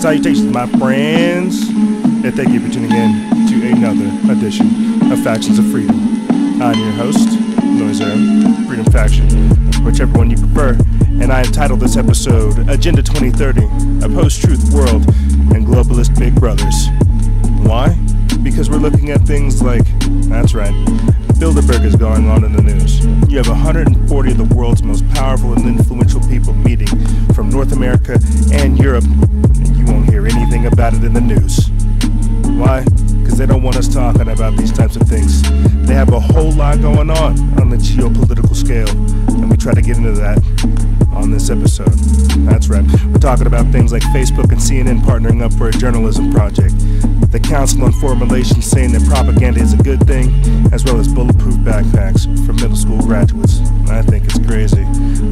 Salutations, my friends, and thank you for tuning in to another edition of Factions of Freedom. I'm your host, Noisera, Freedom Faction, whichever one you prefer, and I entitled this episode Agenda 2030, a post-truth world and globalist big brothers. Why? Because we're looking at things like, that's right, Bilderberg is going on in the news. You have 140 of the world's most powerful and influential people meeting from North America and Europe, and you won't hear anything about it in the news. Why? Because they don't want us talking about these types of things. They have a whole lot going on the geopolitical scale, and we try to get into that on this episode. That's right. We're talking about things like Facebook and CNN partnering up for a journalism project, the Council on Foreign Relations saying that propaganda is a good thing, as well as bulletproof backpacks for middle school graduates. I think it's crazy.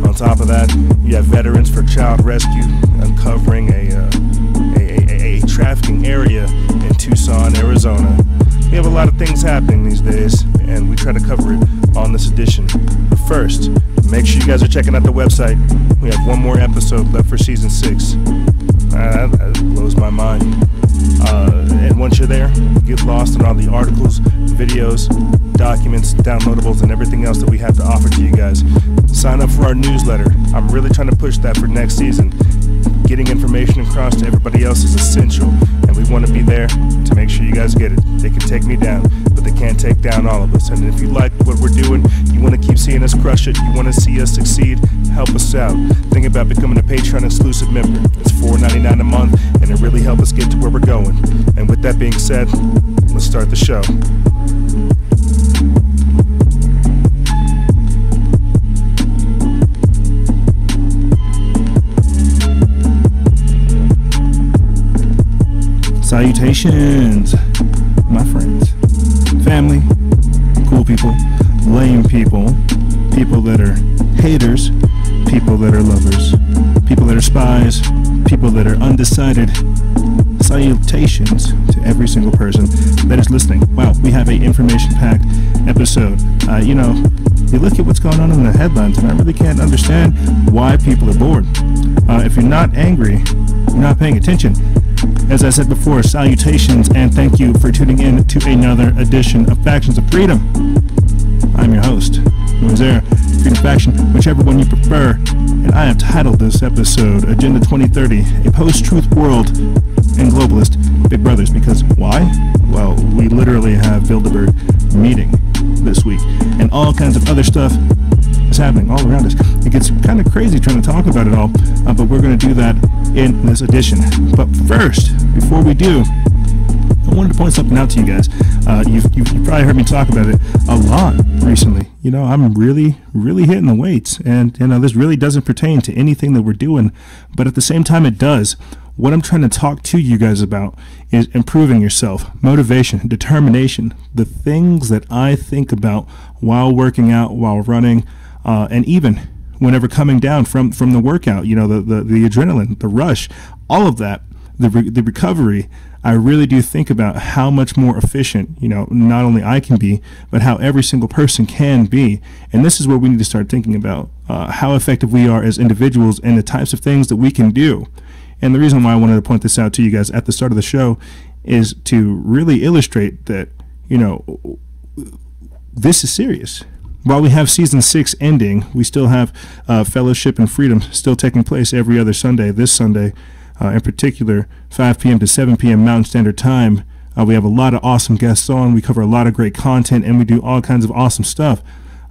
On top of that, you have Veterans for Child Rescue uncovering a trafficking area in Tucson, Arizona. We have a lot of things happening these days, and we try to cover it on this edition. But first, make sure you guys are checking out the website. We have one more episode left for Season 6. That blows my mind. And once you're there, get lost in all the articles, videos, documents, downloadables, and everything else that we have to offer to you guys. Sign up for our newsletter. I'm really trying to push that for next season. Getting information across to everybody else is essential, and we want to be there to make sure you guys get it. They can take me down, but they can't take down all of us. And if you like what we're doing, you want to keep seeing us crush it, you want to see us succeed, help us out. Think about becoming a Patreon exclusive member. It's $4.99 a month, and it really helps us get to where we're going. And with that being said, let's start the show. Salutations, my friends, family, cool people, lame people, people that are haters, people that are lovers, people that are spies, people that are undecided. Salutations to every single person that is listening. Wow, we have an information-packed episode. You look at what's going on in the headlines, and I really can't understand why people are bored. If you're not angry, you're not paying attention. As I said before, salutations and thank you for tuning in to another edition of Factions of Freedom. I'm your host, Noisera, Freedom Faction, whichever one you prefer, and I have titled this episode Agenda 2030, a post-truth world and globalist big brothers. Because why? Well, we literally have Bilderberg meeting this week, and all kinds of other stuff is happening all around us. It gets kind of crazy trying to talk about it all, but we're going to do that in this edition. But first, before we do, I wanted to point something out to you guys. You've probably heard me talk about it a lot recently. I'm really hitting the weights, and this really doesn't pertain to anything that we're doing, but at the same time it does. What I'm trying to talk to you guys about is improving yourself, motivation, determination, the things that I think about while working out, while running, and even whenever coming down from the workout, the adrenaline, the rush, all of that, the recovery. I really do think about how much more efficient, not only I can be, but how every single person can be. And this is where we need to start thinking about how effective we are as individuals and the types of things that we can do. And the reason why I wanted to point this out to you guys at the start of the show is to really illustrate that, this is serious. While we have Season 6 ending, we still have Fellowship and Freedom still taking place every other Sunday. This Sunday, in particular, 5 p.m. to 7 p.m. Mountain Standard Time. We have a lot of awesome guests on. We cover a lot of great content, and we do all kinds of awesome stuff.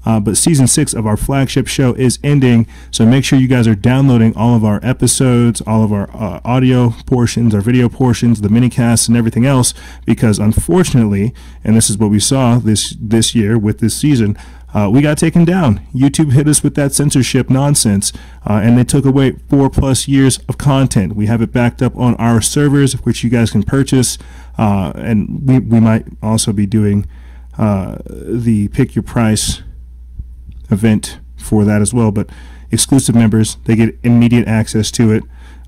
But Season 6 of our flagship show is ending, so make sure you guys are downloading all of our episodes, all of our audio portions, our video portions, the mini-casts, and everything else, because unfortunately, and this is what we saw this year with this season, we got taken down. YouTube hit us with that censorship nonsense, and they took away 4+ years of content. We have it backed up on our servers, which you guys can purchase, and we might also be doing the Pick Your Price event for that as well. But exclusive members, they get immediate access to it,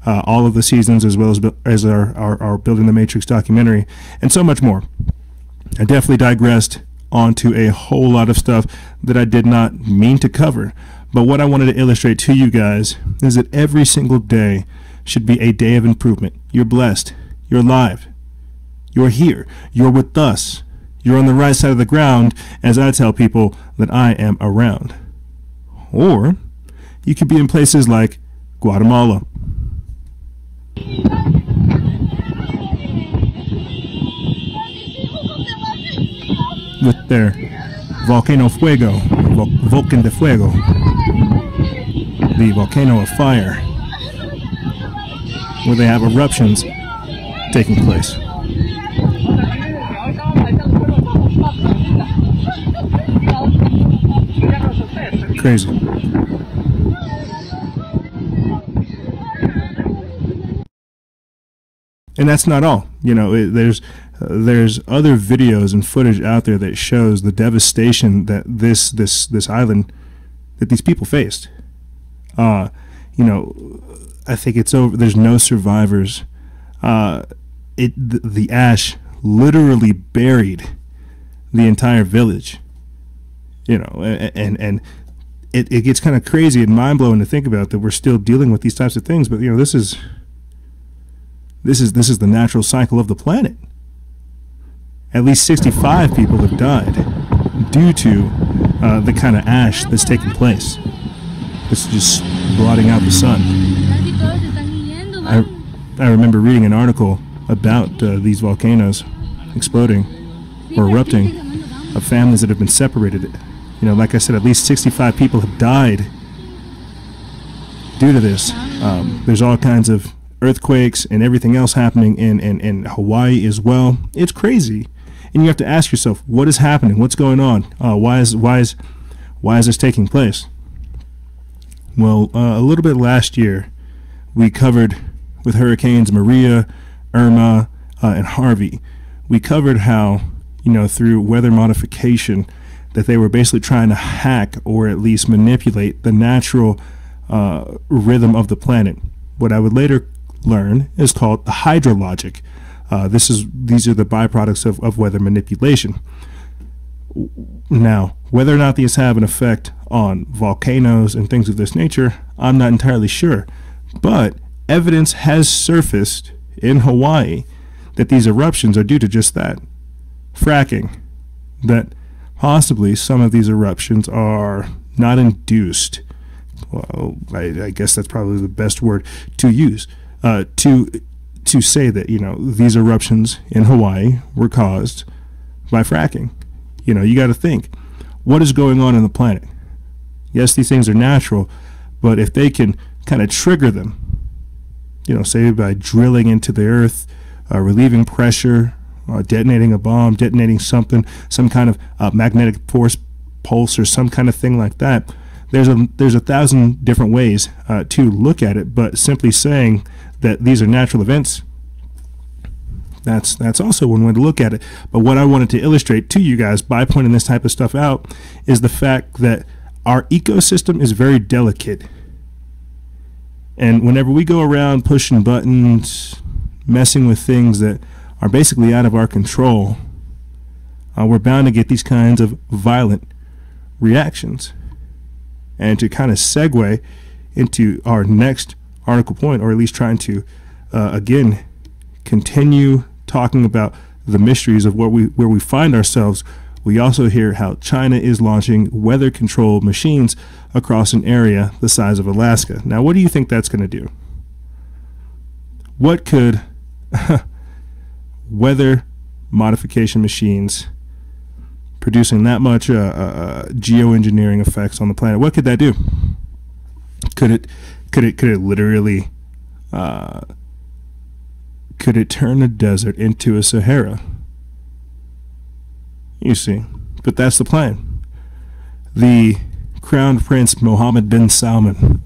all of the seasons, as well as our Building the Matrix documentary, and so much more. I definitely digressed onto a whole lot of stuff that I did not mean to cover. But what I wanted to illustrate to you guys is that every single day should be a day of improvement. You're blessed. You're alive. You're here. You're with us. You're on the right side of the ground as I tell people that I am around. Or you could be in places like Guatemala. With their volcano fuego, volcan de fuego, the volcano of fire, where they have eruptions taking place. Crazy. And that's not all. You know, there's other videos and footage out there that shows the devastation that this island, that these people faced. You know, I think it's over. There's no survivors. The ash literally buried the entire village. You know, and it gets kind of crazy and mind blowing to think about that we're still dealing with these types of things. But you know, this is the natural cycle of the planet. At least 65 people have died due to the kind of ash that's taking place. It's just blotting out the sun. I remember reading an article about these volcanoes exploding or erupting, of families that have been separated. You know, like I said, at least 65 people have died due to this. There's all kinds of earthquakes and everything else happening in Hawaii as well. It's crazy. And you have to ask yourself, what is happening? What's going on? Why is this taking place? Well, a little bit last year, we covered with hurricanes Maria, Irma, and Harvey. We covered how, you know, through weather modification, that they were basically trying to hack or at least manipulate the natural rhythm of the planet. What I would later learn is called the hydrologic. These are the byproducts of weather manipulation. Now, whether or not these have an effect on volcanoes and things of this nature, I'm not entirely sure. But evidence has surfaced in Hawaii that these eruptions are due to just that, fracking. That possibly some of these eruptions are not induced. Well, I guess that's probably the best word to use to say that, you know, these eruptions in Hawaii were caused by fracking. You know, you got to think, what is going on in the planet? Yes, these things are natural, but if they can kind of trigger them, you know, say by drilling into the earth, relieving pressure, detonating a bomb, detonating something, some kind of magnetic force pulse or some kind of thing like that, there's a 1,000 different ways to look at it, but simply saying that these are natural events, that's also one way to look at it. But what I wanted to illustrate to you guys by pointing this type of stuff out is the fact that our ecosystem is very delicate. And whenever we go around pushing buttons, messing with things that are basically out of our control, we're bound to get these kinds of violent reactions. And to kind of segue into our next article point, or at least trying to, again, continue talking about the mysteries of where we find ourselves, we also hear how China is launching weather control machines across an area the size of Alaska. Now, what do you think that's going to do? What could weather modification machines producing that much geoengineering effects on the planet, what could that do? Could it literally could it turn a desert into a Sahara? You see, but that's the plan. The Crown Prince Mohammed bin Salman,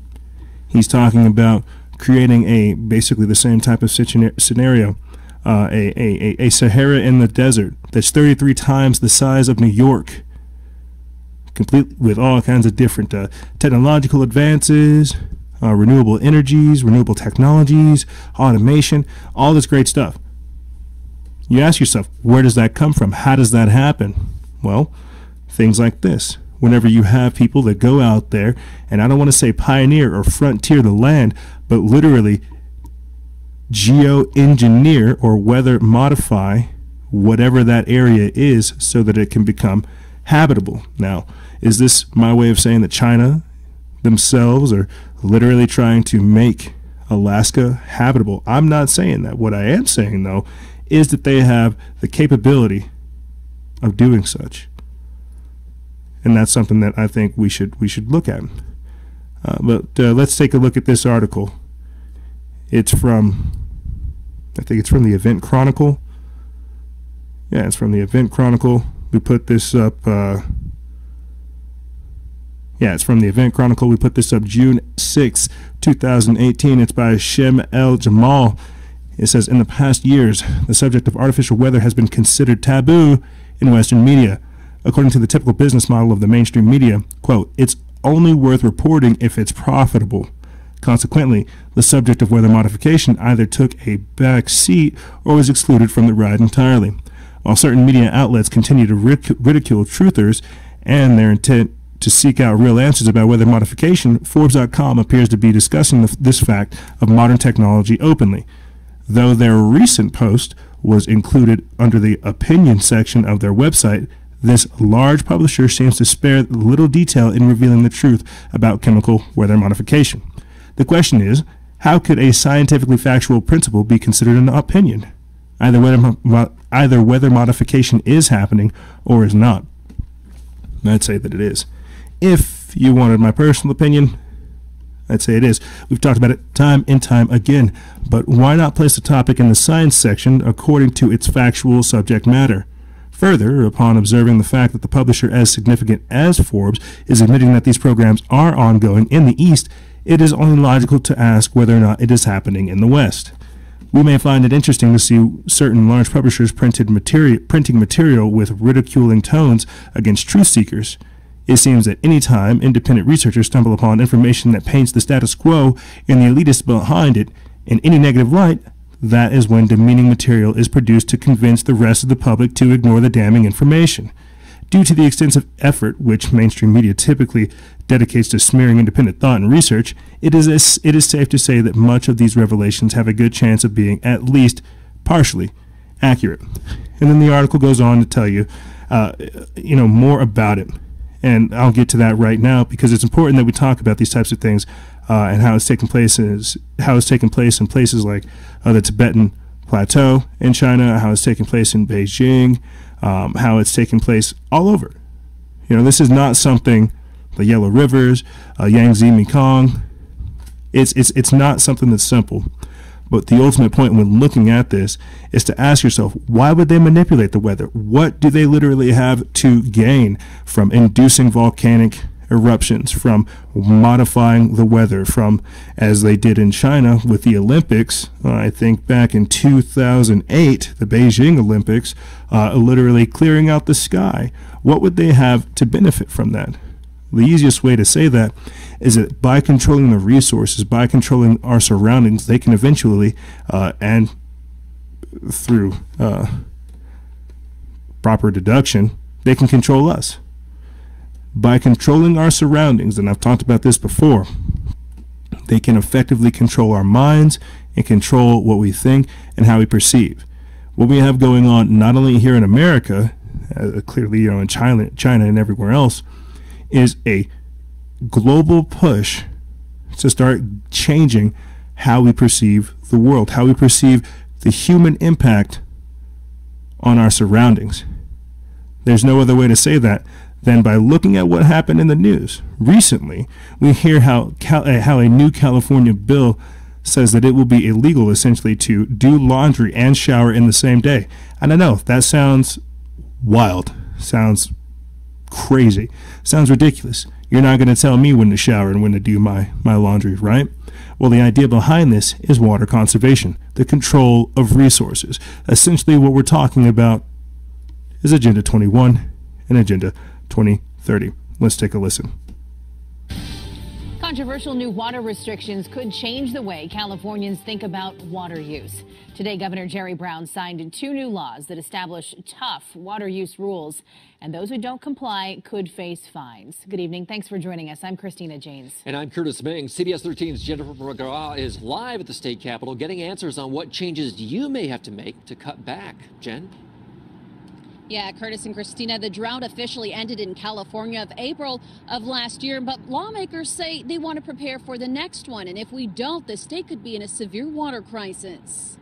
he's talking about creating basically the same type of scenario, a Sahara in the desert that's 33 times the size of New York, complete with all kinds of different technological advances, renewable energies, renewable technologies, automation, all this great stuff. You ask yourself, where does that come from? How does that happen? Well, things like this. Whenever you have people that go out there, and I don't want to say pioneer or frontier the land, but literally geoengineer or weather modify whatever that area is so that it can become habitable. Now, is this my way of saying that China themselves are literally trying to make Alaska habitable? I'm not saying that. What I am saying, though, is that they have the capability of doing such. And that's something that I think we should look at. But let's take a look at this article. It's from, I think it's from the Event Chronicle. Yeah, it's from the Event Chronicle. We put this up, it's from the Event Chronicle. We put this up June 6, 2018. It's by Shem El Jamal. It says, in the past years, the subject of artificial weather has been considered taboo in Western media. According to the typical business model of the mainstream media, quote, it's only worth reporting if it's profitable. Consequently, the subject of weather modification either took a back seat or was excluded from the ride entirely. While certain media outlets continue to ridicule truthers and their intent to seek out real answers about weather modification, Forbes.com appears to be discussing this fact of modern technology openly. Though their recent post was included under the opinion section of their website, this large publisher seems to spare little detail in revealing the truth about chemical weather modification. The question is, how could a scientifically factual principle be considered an opinion? Either weather modification is happening or is not. I'd say that it is. If you wanted my personal opinion, I'd say it is. We've talked about it time and time again, but why not place the topic in the science section according to its factual subject matter? Further, upon observing the fact that the publisher as significant as Forbes is admitting that these programs are ongoing in the East, it is only logical to ask whether or not it is happening in the West. We may find it interesting to see certain large publishers printing material with ridiculing tones against truth seekers. It seems that any time independent researchers stumble upon information that paints the status quo and the elitists behind it in any negative light, that is when demeaning material is produced to convince the rest of the public to ignore the damning information. Due to the extensive effort which mainstream media typically dedicates to smearing independent thought and research, it is safe to say that much of these revelations have a good chance of being at least partially accurate. And then the article goes on to tell you, more about it. And I'll get to that right now because it's important that we talk about these types of things and how it's taking place in places like the Tibetan Plateau in China, how it's taking place in Beijing, how it's taking place all over. This is not something, the Yellow Rivers, Yangtze, Mekong. It's not something that's simple. But the ultimate point when looking at this is to ask yourself, why would they manipulate the weather? What do they literally have to gain from inducing volcanic eruptions, from modifying the weather, from, as they did in China with the Olympics, I think back in 2008, the Beijing Olympics, literally clearing out the sky? What would they have to benefit from that? The easiest way to say that is that by controlling the resources, by controlling our surroundings, they can eventually, and through proper deduction, they can control us. By controlling our surroundings, and I've talked about this before, they can effectively control our minds and control what we think and how we perceive. What we have going on not only here in America, clearly in China and everywhere else, is a global push to start changing how we perceive the world, how we perceive the human impact on our surroundings. There's no other way to say that than by looking at what happened in the news. Recently, we hear how a new California bill says that it will be illegal essentially to do laundry and shower in the same day. And I know that sounds wild, sounds crazy, sounds ridiculous. You're not going to tell me when to shower and when to do my laundry, right? Well, the idea behind this is water conservation, the control of resources. Essentially what we're talking about is Agenda 21 and Agenda 2030. Let's take a listen. Controversial new water restrictions could change the way Californians think about water use. Today, Governor Jerry Brown signed 2 new laws that establish tough water use rules, and those who don't comply could face fines. Good evening. Thanks for joining us. I'm Christina Janes. And I'm Curtis Ming. CBS 13's Jennifer McGraw is live at the state capitol getting answers on what changes you may have to make to cut back. Jen? Yeah, Curtis and Christina, the drought officially ended in California of April of last year, but lawmakers say they want to prepare for the next one. And if we don't, the state could be in a severe water crisis.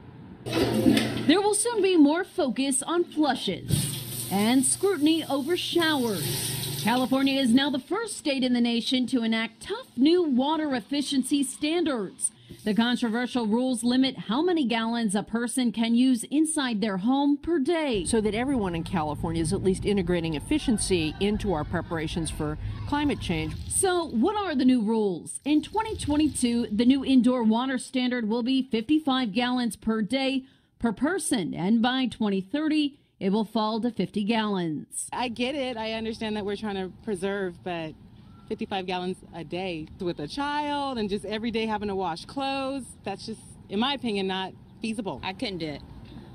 There will soon be more focus on flushes and scrutiny over showers. California is now the first state in the nation to enact tough new water efficiency standards. The controversial rules limit how many gallons a person can use inside their home per day, so that everyone in California is at least integrating efficiency into our preparations for climate change. So what are the new rules? In 2022, the new indoor water standard will be 55 gallons per day per person, and by 2030, it will fall to 50 gallons. I get it. I understand that we're trying to preserve, but 55 gallons a day with a child and just every day having to wash clothes, that's just, in my opinion, not feasible. I couldn't do it.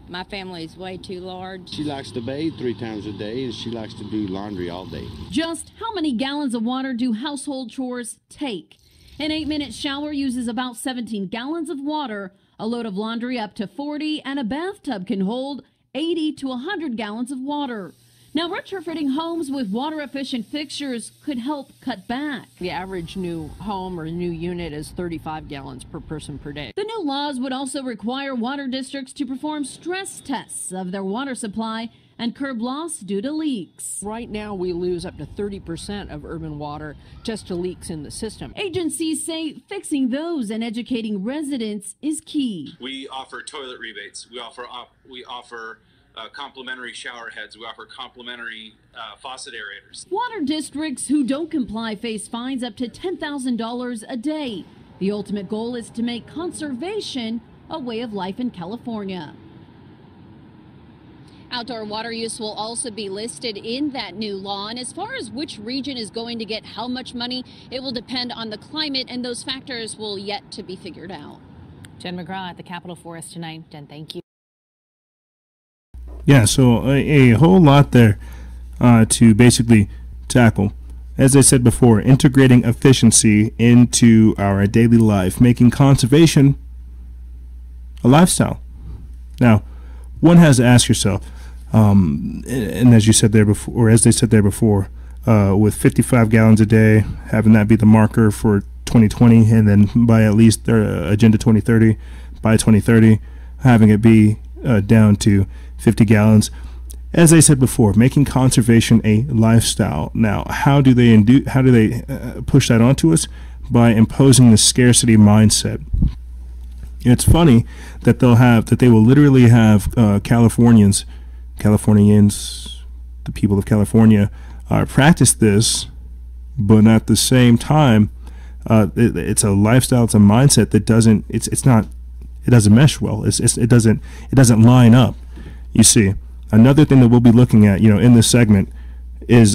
My family is way too large. She likes to bathe 3 times a day, and she likes to do laundry all day. Just how many gallons of water do household chores take? An 8-minute shower uses about 17 gallons of water, a load of laundry up to 40, and a bathtub can hold 80 to 100 gallons of water. Now, retrofitting homes with water-efficient fixtures could help cut back. The average new home or new unit is 35 gallons per person per day. The new laws would also require water districts to perform stress tests of their water supply and curb loss due to leaks. Right now, we lose up to 30% of urban water just to leaks in the system. Agencies say fixing those and educating residents is key. We offer toilet rebates. We offer complimentary shower heads. We offer complimentary faucet aerators. Water districts who don't comply face fines up to $10,000 a day. The ultimate goal is to make conservation a way of life in California. Outdoor water use will also be listed in that new law. And as far as which region is going to get how much money, it will depend on the climate, and those factors will yet to be figured out. Jen McGraw at the Capitol for us tonight. Jen, thank you. Yeah, so a whole lot there to basically tackle. As I said before, integrating efficiency into our daily life, making conservation a lifestyle. Now, one has to ask yourself, and as you said there before, or as they said there before, with 55 gallons a day, having that be the marker for 2020, and then by at least their Agenda 2030, by 2030, having it be down to 50 gallons. As I said before, making conservation a lifestyle. Now, how do they push that onto us? By imposing the scarcity mindset. It's funny that they will literally have Californians, the people of California, practice this, but at the same time, it's a lifestyle, it's a mindset that doesn't mesh well. It doesn't line up. You see, another thing that we'll be looking at, in this segment is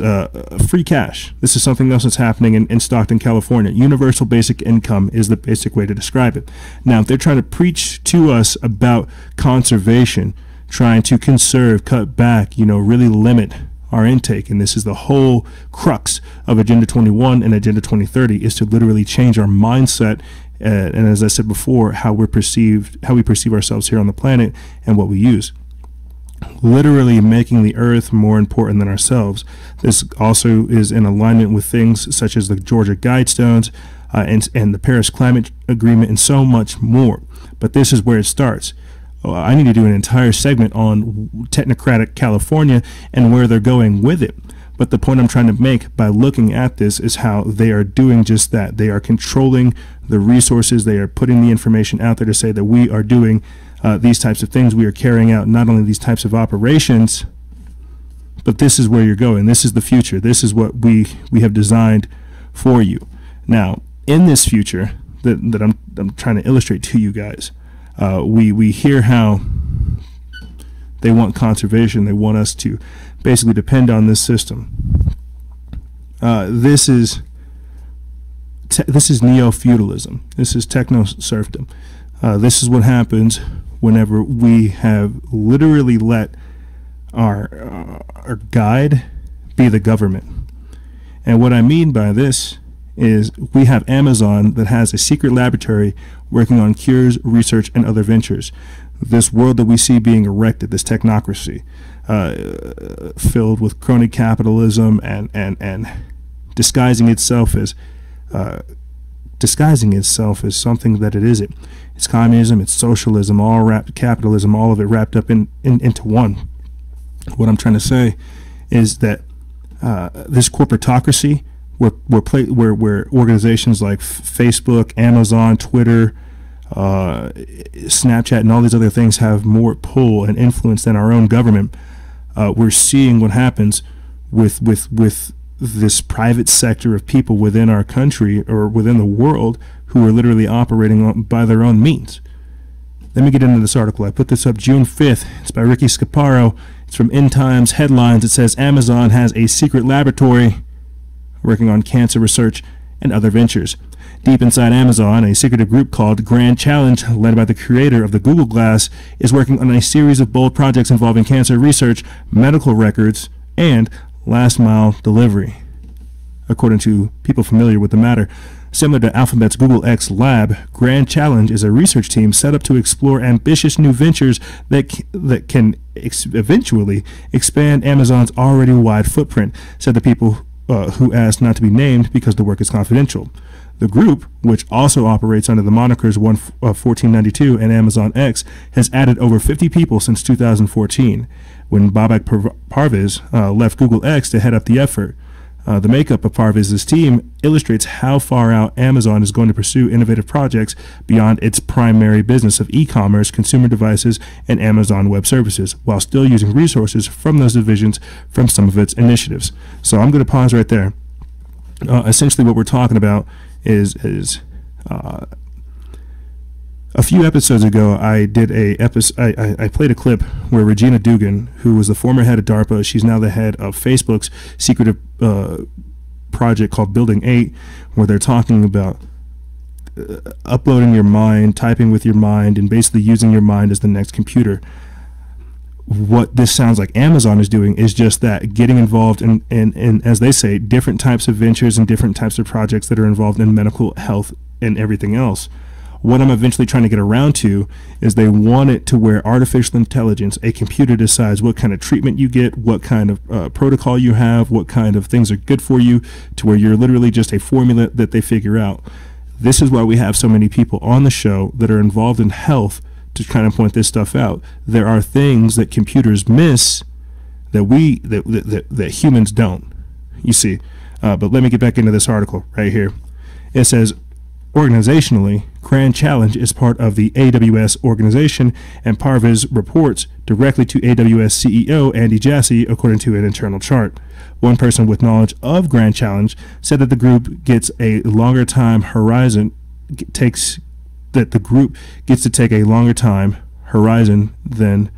free cash. This is something else that's happening in Stockton, California. Universal basic income is the basic way to describe it. Now, if they're trying to preach to us about conservation, trying to conserve, cut back, really limit our intake, and this is the whole crux of Agenda 21 and Agenda 2030, is to literally change our mindset, and as I said before, how we perceive ourselves here on the planet and what we use. Literally making the earth more important than ourselves. This also is in alignment with things such as the Georgia Guidestones and the Paris Climate Agreement and so much more. But this is where it starts. I need to do an entire segment on technocratic California and where they're going with it. But the point I'm trying to make by looking at this is how they are doing just that. They are controlling the resources. They are putting the information out there to say that we are doing these types of things. We are carrying out not only these types of operations, but this is where you're going. This is the future. This is what we have designed for you. Now, in this future that I'm trying to illustrate to you guys, we hear how they want conservation. They want us to basically depend on this system. This is this is neo-feudalism. This is techno-serfdom. This is what happens whenever we have literally let our guide be the government. And what I mean by this is we have Amazon that has a secret laboratory working on cures, research, and other ventures. This world that we see being erected, this technocracy, filled with crony capitalism and disguising itself as something that it isn't. It's communism, it's socialism, capitalism, all of it wrapped up into one. What I'm trying to say is that this corporatocracy, where organizations like Facebook, Amazon, Twitter, Snapchat, and all these other things have more pull and influence than our own government, we're seeing what happens with this private sector of people within our country or within the world who are literally operating by their own means. Let me get into this article. I put this up June 5th. It's by Ricky Scaparo. It's from End Times Headlines. It says Amazon has a secret laboratory working on cancer research and other ventures. Deep inside Amazon, a secretive group called Grand Challenge, led by the creator of the Google Glass, is working on a series of bold projects involving cancer research, medical records, and last-mile delivery. According to people familiar with the matter, similar to Alphabet's Google X Lab, Grand Challenge is a research team set up to explore ambitious new ventures that can eventually expand Amazon's already wide footprint, said the people who asked not to be named because the work is confidential. The group, which also operates under the monikers 1492 and Amazon X, has added over 50 people since 2014, when Babak Parviz left Google X to head up the effort. The makeup of Parviz's team illustrates how far out Amazon is going to pursue innovative projects beyond its primary business of e-commerce, consumer devices, and Amazon Web Services, while still using resources from those divisions from some of its initiatives. So I'm going to pause right there. Essentially what we're talking about is a few episodes ago, I played a clip where Regina Dugan, who was the former head of DARPA, she's now the head of Facebook's secretive project called Building 8, where they're talking about uploading your mind, typing with your mind, and basically using your mind as the next computer. What this sounds like Amazon is doing is just that, getting involved in, as they say, different types of ventures and different types of projects that are involved in medical health and everything else. What I'm eventually trying to get around to is they want it to where artificial intelligence, a computer, decides what kind of treatment you get, what kind of protocol you have, what kind of things are good for you, to where you're literally just a formula that they figure out. This is why we have so many people on the show that are involved in health to kind of point this stuff out. There are things that computers miss that that humans don't, you see. But let me get back into this article right here. It says, organizationally, Grand Challenge is part of the AWS organization, and Parviz reports directly to AWS CEO Andy Jassy, according to an internal chart. One person with knowledge of Grand Challenge said that the group gets a longer time horizon, that the group gets to take a longer time horizon than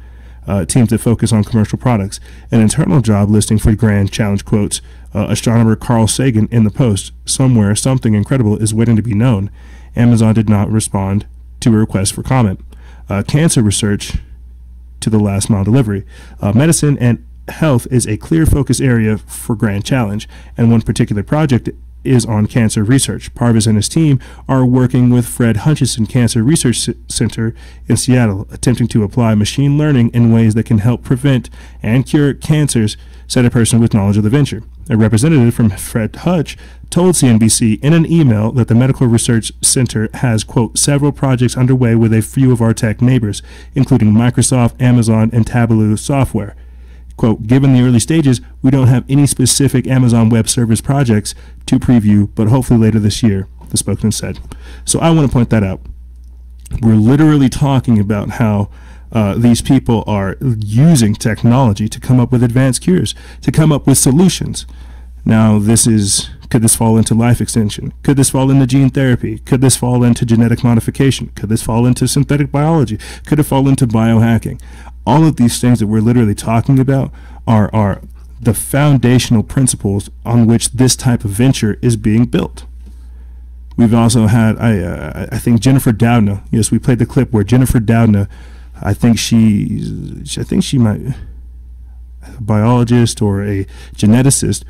teams that focus on commercial products. An internal job listing for Grand Challenge quotes astronomer Carl Sagan in the Post, somewhere something incredible is waiting to be known. Amazon did not respond to a request for comment. Cancer research to the last mile delivery. Medicine and health is a clear focus area for Grand Challenge, and one particular project is on cancer research. Parviz and his team are working with Fred Hutchinson Cancer Research Center in Seattle, attempting to apply machine learning in ways that can help prevent and cure cancers, said a person with knowledge of the venture. A representative from Fred Hutch told CNBC in an email that the Medical Research Center has, quote, several projects underway with a few of our tech neighbors, including Microsoft, Amazon, and Tableau Software. Quote, given the early stages, we don't have any specific Amazon Web Service projects to preview, but hopefully later this year, the spokesman said. So I want to point that out. We're literally talking about how these people are using technology to come up with advanced cures, to come up with solutions. Now, could this fall into life extension? Could this fall into gene therapy? Could this fall into genetic modification? Could this fall into synthetic biology? Could it fall into biohacking? All of these things that we're literally talking about are the foundational principles on which this type of venture is being built. We've also had, I think, Jennifer Doudna. Yes, we played the clip where Jennifer Doudna, I think she might a biologist or a geneticist,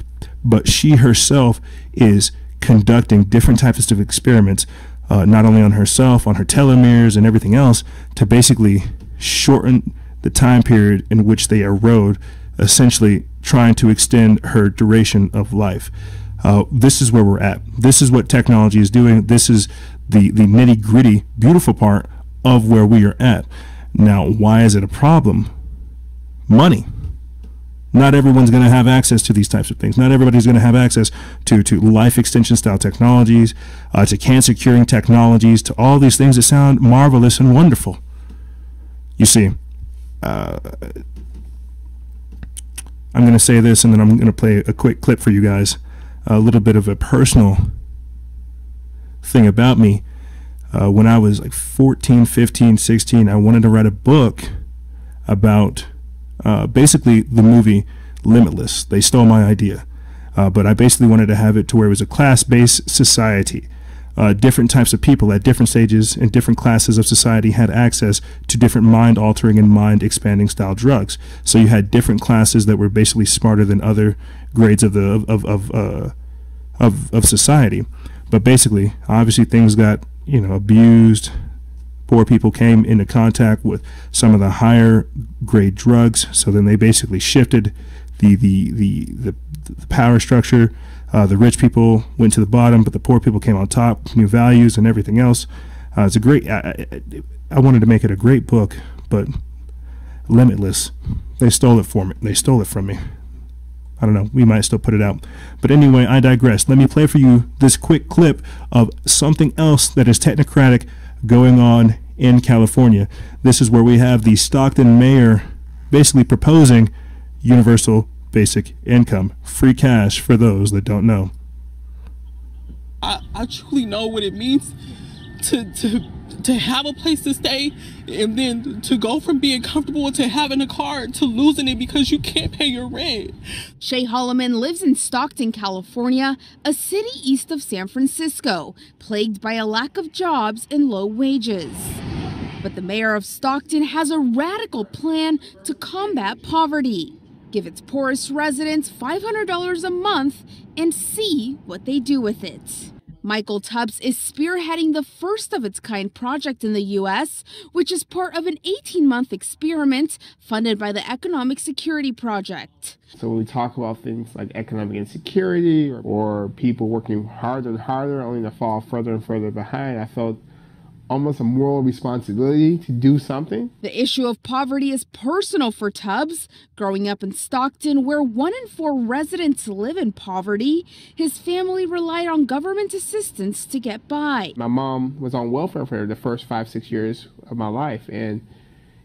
but she herself is conducting different types of experiments, not only on herself, on her telomeres and everything else, to basically shorten the time period in which they erode, essentially trying to extend her duration of life. This is where we're at. This is what technology is doing. This is the nitty-gritty, beautiful part of where we are at. Now, why is it a problem? Money. Not everyone's going to have access to these types of things. Not everybody's going to have access to life extension style technologies, to cancer curing technologies, to all these things that sound marvelous and wonderful. You see, I'm going to say this and then I'm going to play a quick clip for you guys. A little bit of a personal thing about me. When I was like 14, 15, 16, I wanted to write a book about basically the movie Limitless. They stole my idea. But I basically wanted to have it to where it was a class-based society. Different types of people at different stages in different classes of society had access to different mind-altering and mind-expanding style drugs. So you had different classes that were basically smarter than other grades of society. But basically, obviously, things got abused. Poor people came into contact with some of the higher grade drugs. So then they basically shifted the power structure. The rich people went to the bottom, but the poor people came on top. New values and everything else. It's a great. I wanted to make it a great book, but Limitless, they stole it from me. They stole it from me. I don't know. We might still put it out. But anyway, I digress. Let me play for you this quick clip of something else that is technocratic going on in California. This is where we have the Stockton mayor basically proposing universal basic income, free cash for those that don't know. I truly know what it means to have a place to stay, and then to go from being comfortable to having a car to losing it because you can't pay your rent. Shay Holloman lives in Stockton, California, a city east of San Francisco, plagued by a lack of jobs and low wages. But the mayor of Stockton has a radical plan to combat poverty. Give its poorest residents $500 a month and see what they do with it. Michael Tubbs is spearheading the first of its kind project in the U.S., which is part of an 18-month experiment funded by the Economic Security Project. So when we talk about things like economic insecurity or people working harder and harder only to fall further and further behind, I felt almost a moral responsibility to do something. The issue of poverty is personal for Tubbs. Growing up in Stockton, where 1 in 4 residents live in poverty, his family relied on government assistance to get by. My mom was on welfare for the first 5-6 years of my life, and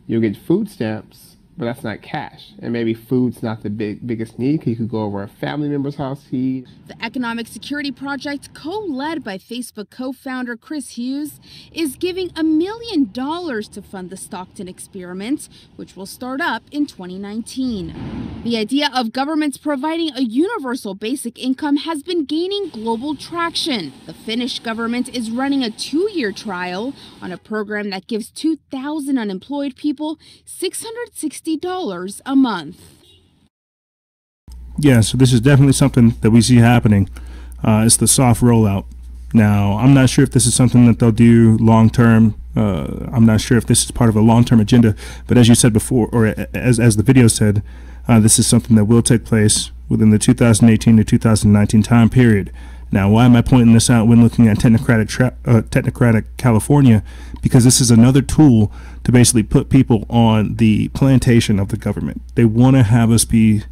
you'll get food stamps, but that's not cash. And maybe food's not the biggest need. You could go over a family member's house to eat. The Economic Security Project, co-led by Facebook co-founder Chris Hughes, is giving $1 million to fund the Stockton experiment, which will start up in 2019. The idea of governments providing a universal basic income has been gaining global traction. The Finnish government is running a 2-year trial on a program that gives 2,000 unemployed people $660 a month. Yeah, so this is definitely something that we see happening. It's the soft rollout. Now, I'm not sure if this is something that they'll do long term. I'm not sure if this is part of a long-term agenda, but as you said before, or as the video said, this is something that will take place within the 2018 to 2019 time period. Now, why am I pointing this out when looking at technocratic California? Because this is another tool to basically put people on the plantation of the government. They want to have us be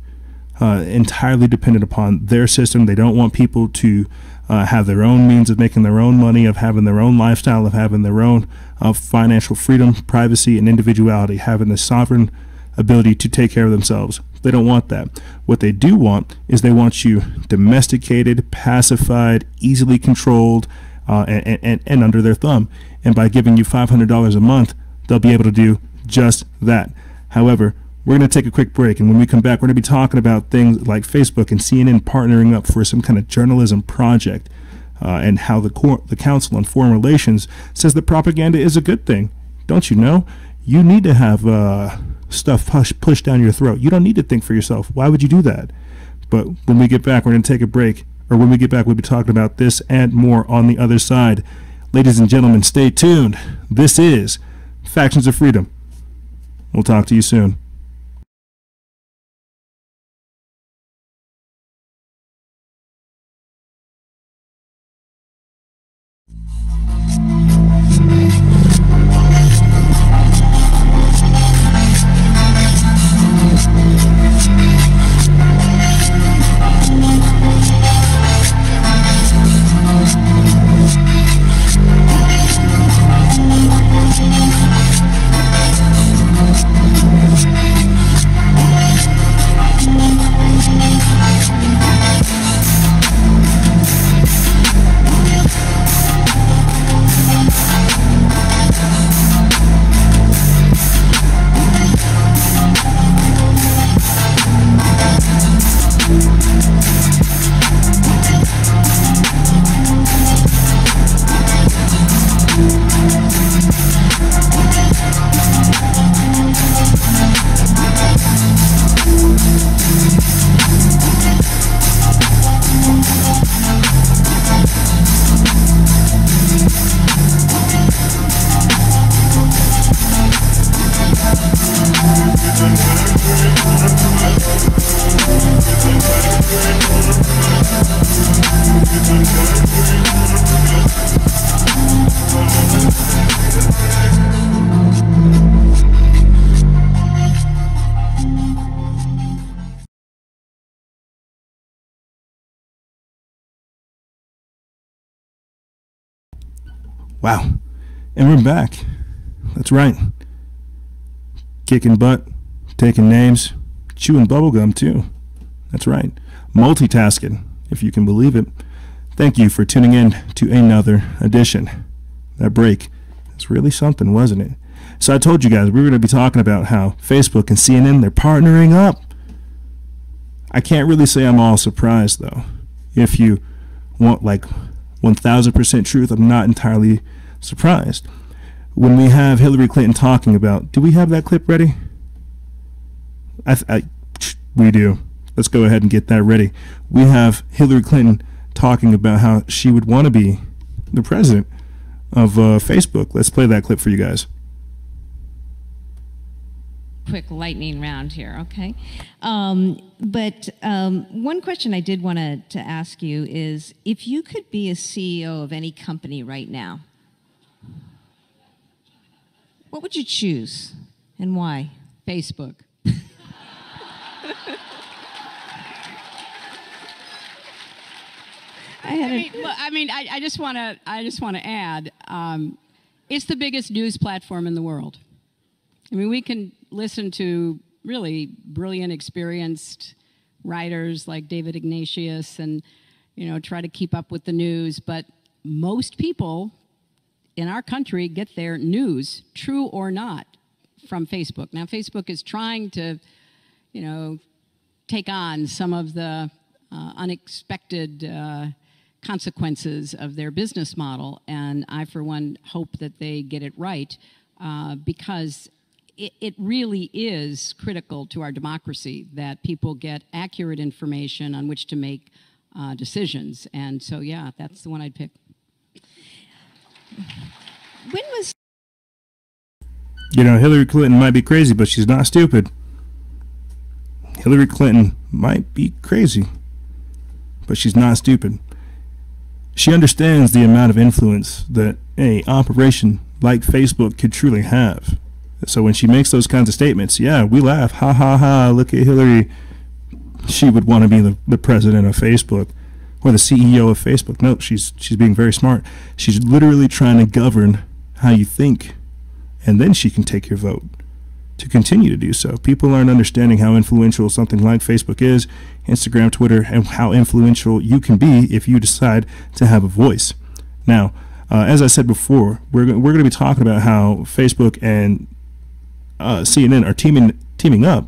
entirely dependent upon their system. They don't want people to have their own means of making their own money, of having their own lifestyle, of having their own financial freedom, privacy, and individuality, having the sovereign ability to take care of themselves. They don't want that. What they do want is they want you domesticated, pacified, easily controlled, and under their thumb. And by giving you $500 a month, they'll be able to do just that. However, we're going to take a quick break, and when we come back, we're going to be talking about things like Facebook and CNN partnering up for some kind of journalism project. and how the Council on Foreign Relations says that propaganda is a good thing. Don't you know? You need to have stuff pushed down your throat. You don't need to think for yourself. Why would you do that? But when we get back, we're going to take a break. Or when we get back, we'll be talking about this and more on the other side. Ladies and gentlemen, stay tuned. This is Factions of Freedom. We'll talk to you soon. Wow. And we're back. That's right. Kicking butt, taking names, chewing bubblegum too. That's right. Multitasking, if you can believe it. Thank you for tuning in to another edition. That break is really something, wasn't it? So I told you guys we were going to be talking about how Facebook and CNN, they're partnering up. I can't really say I'm all surprised, though. If you want like 1,000% truth, I'm not entirely surprised. When we have Hillary Clinton talking about, do we have that clip ready? We do. Let's go ahead and get that ready. We have Hillary Clinton talking about how she would want to be the president of Facebook. Let's play that clip for you guys. Quick lightning round here, okay? But one question I did want to ask you is, if you could be a CEO of any company right now, what would you choose and why? Facebook. I just want to add, it's the biggest news platform in the world. I mean, we can listen to really brilliant, experienced writers like David Ignatius and, try to keep up with the news. But most people in our country get their news, true or not, from Facebook. Now, Facebook is trying to, take on some of the unexpected consequences of their business model. And I, for one, hope that they get it right because it really is critical to our democracy that people get accurate information on which to make decisions. And so, yeah, that's the one I'd pick. When was... Hillary Clinton might be crazy, but she's not stupid. Hillary Clinton might be crazy, but she's not stupid. She understands the amount of influence that an operation like Facebook could truly have. So when she makes those kinds of statements, yeah, we laugh. Ha, ha, ha, look at Hillary. She would want to be the president of Facebook or the CEO of Facebook. No, she's being very smart. She's literally trying to govern how you think, and then she can take your vote to continue to do so. People aren't understanding how influential something like Facebook is, Instagram, Twitter, and how influential you can be if you decide to have a voice. Now, as I said before, we're going to be talking about how Facebook and CNN are teaming up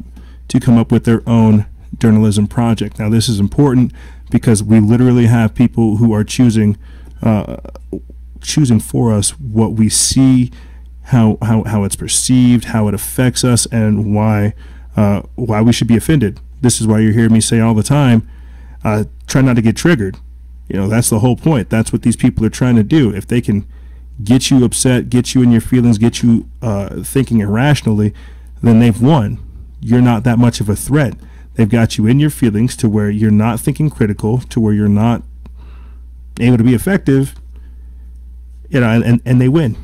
to come up with their own journalism project. Now, this is important because we literally have people who are choosing choosing for us what we see, how it's perceived, how it affects us, and why we should be offended. This is why you hear me say all the time, try not to get triggered. That's the whole point. That's what these people are trying to do. If they can get you upset, get you in your feelings, get you thinking irrationally, then they've won. You're not that much of a threat. They've got you in your feelings to where you're not thinking critical, to where you're not able to be effective, and they win.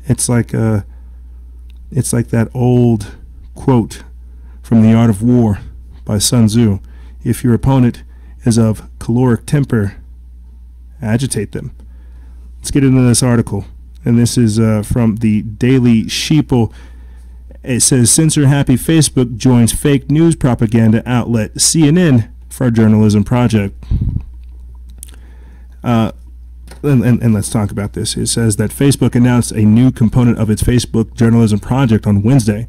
It's like that old quote from The Art of War by Sun Tzu. If your opponent is of caloric temper, agitate them. Let's get into this article. And this is from the Daily Sheeple. It says, censor-happy Facebook joins fake news propaganda outlet CNN for a journalism project. And let's talk about this. It says that Facebook announced a new component of its Facebook journalism project on Wednesday,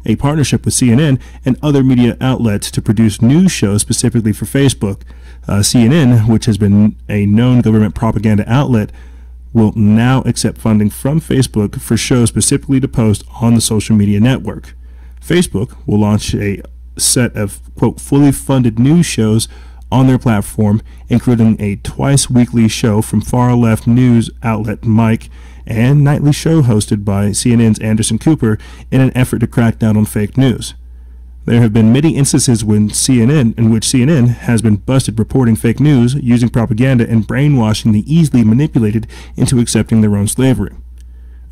a partnership with CNN and other media outlets to produce news shows specifically for Facebook. CNN, which has been a known government propaganda outlet, will now accept funding from Facebook for shows specifically to post on the social media network. Facebook will launch a set of, quote, fully funded news shows on their platform, including a twice-weekly show from far-left news outlet Mike and nightly show hosted by CNN's Anderson Cooper in an effort to crack down on fake news. There have been many instances in which CNN has been busted reporting fake news, using propaganda, and brainwashing the easily manipulated into accepting their own slavery.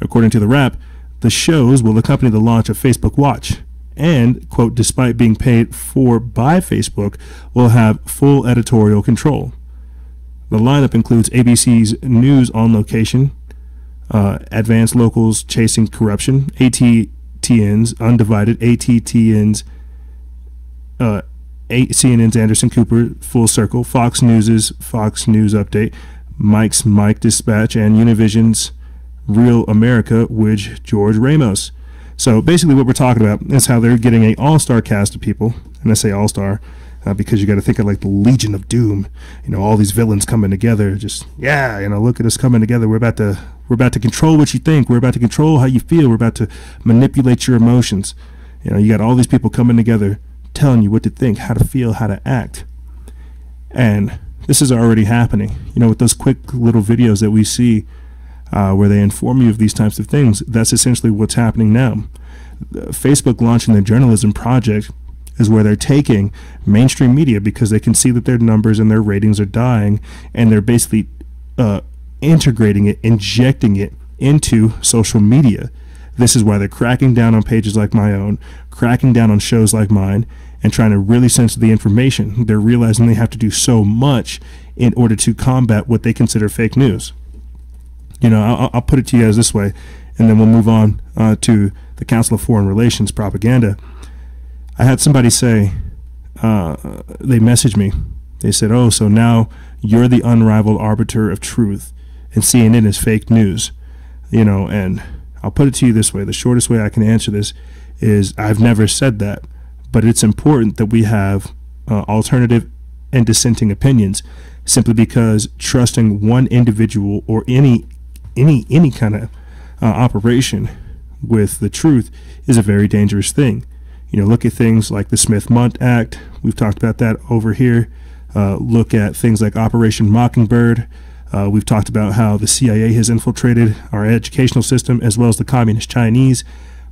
According to the Wrap, the shows will accompany the launch of Facebook Watch and, quote, despite being paid for by Facebook, will have full editorial control. The lineup includes ABC's News on Location, Advanced Locals Chasing Corruption, ATTN's Undivided, CNN's Anderson Cooper, Full Circle, Fox News's Fox News Update, Mike's Mike Dispatch, and Univision's Real America with George Ramos. So basically what we're talking about is how they're getting an all-star cast of people, and I say all-star because you got to think of like the Legion of Doom, all these villains coming together. Just look at us coming together. We're about to control what you think. We're about to control how you feel. We're about to manipulate your emotions. You got all these people coming together, telling you what to think, how to feel, how to act. And this is already happening. With those quick little videos that we see where they inform you of these types of things, that's essentially what's happening now. Facebook launching their journalism project is where they're taking mainstream media because they can see that their numbers and their ratings are dying, and they're basically integrating it, injecting it into social media. This is why they're cracking down on pages like my own, cracking down on shows like mine, and trying to really censor the information. They're realizing they have to do so much in order to combat what they consider fake news. I'll put it to you guys this way, and then we'll move on to the Council of Foreign Relations propaganda. I had somebody say, they messaged me. They said, oh, so now you're the unrivaled arbiter of truth, and CNN is fake news. And I'll put it to you this way. The shortest way I can answer this is I've never said that, but it's important that we have alternative and dissenting opinions, simply because trusting one individual or any kind of operation with the truth is a very dangerous thing. Look at things like the Smith-Mundt Act. We've talked about that over here. Look at things like Operation Mockingbird. We've talked about how the CIA has infiltrated our educational system, as well as the communist Chinese.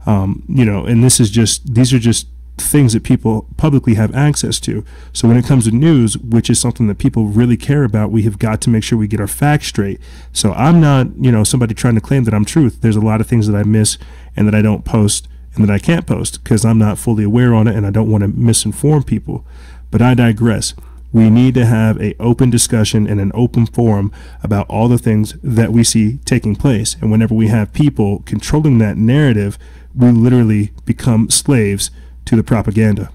And these are just things that people publicly have access to. So when it comes to news, which is something that people really care about, we have got to make sure we get our facts straight. So I'm not, somebody trying to claim that I'm truth. There's a lot of things that I miss and that I don't post and that I can't post because I'm not fully aware on it, and I don't want to misinform people. But I digress. We need to have an open discussion and an open forum about all the things that we see taking place. And whenever we have people controlling that narrative, we literally become slaves to the propaganda.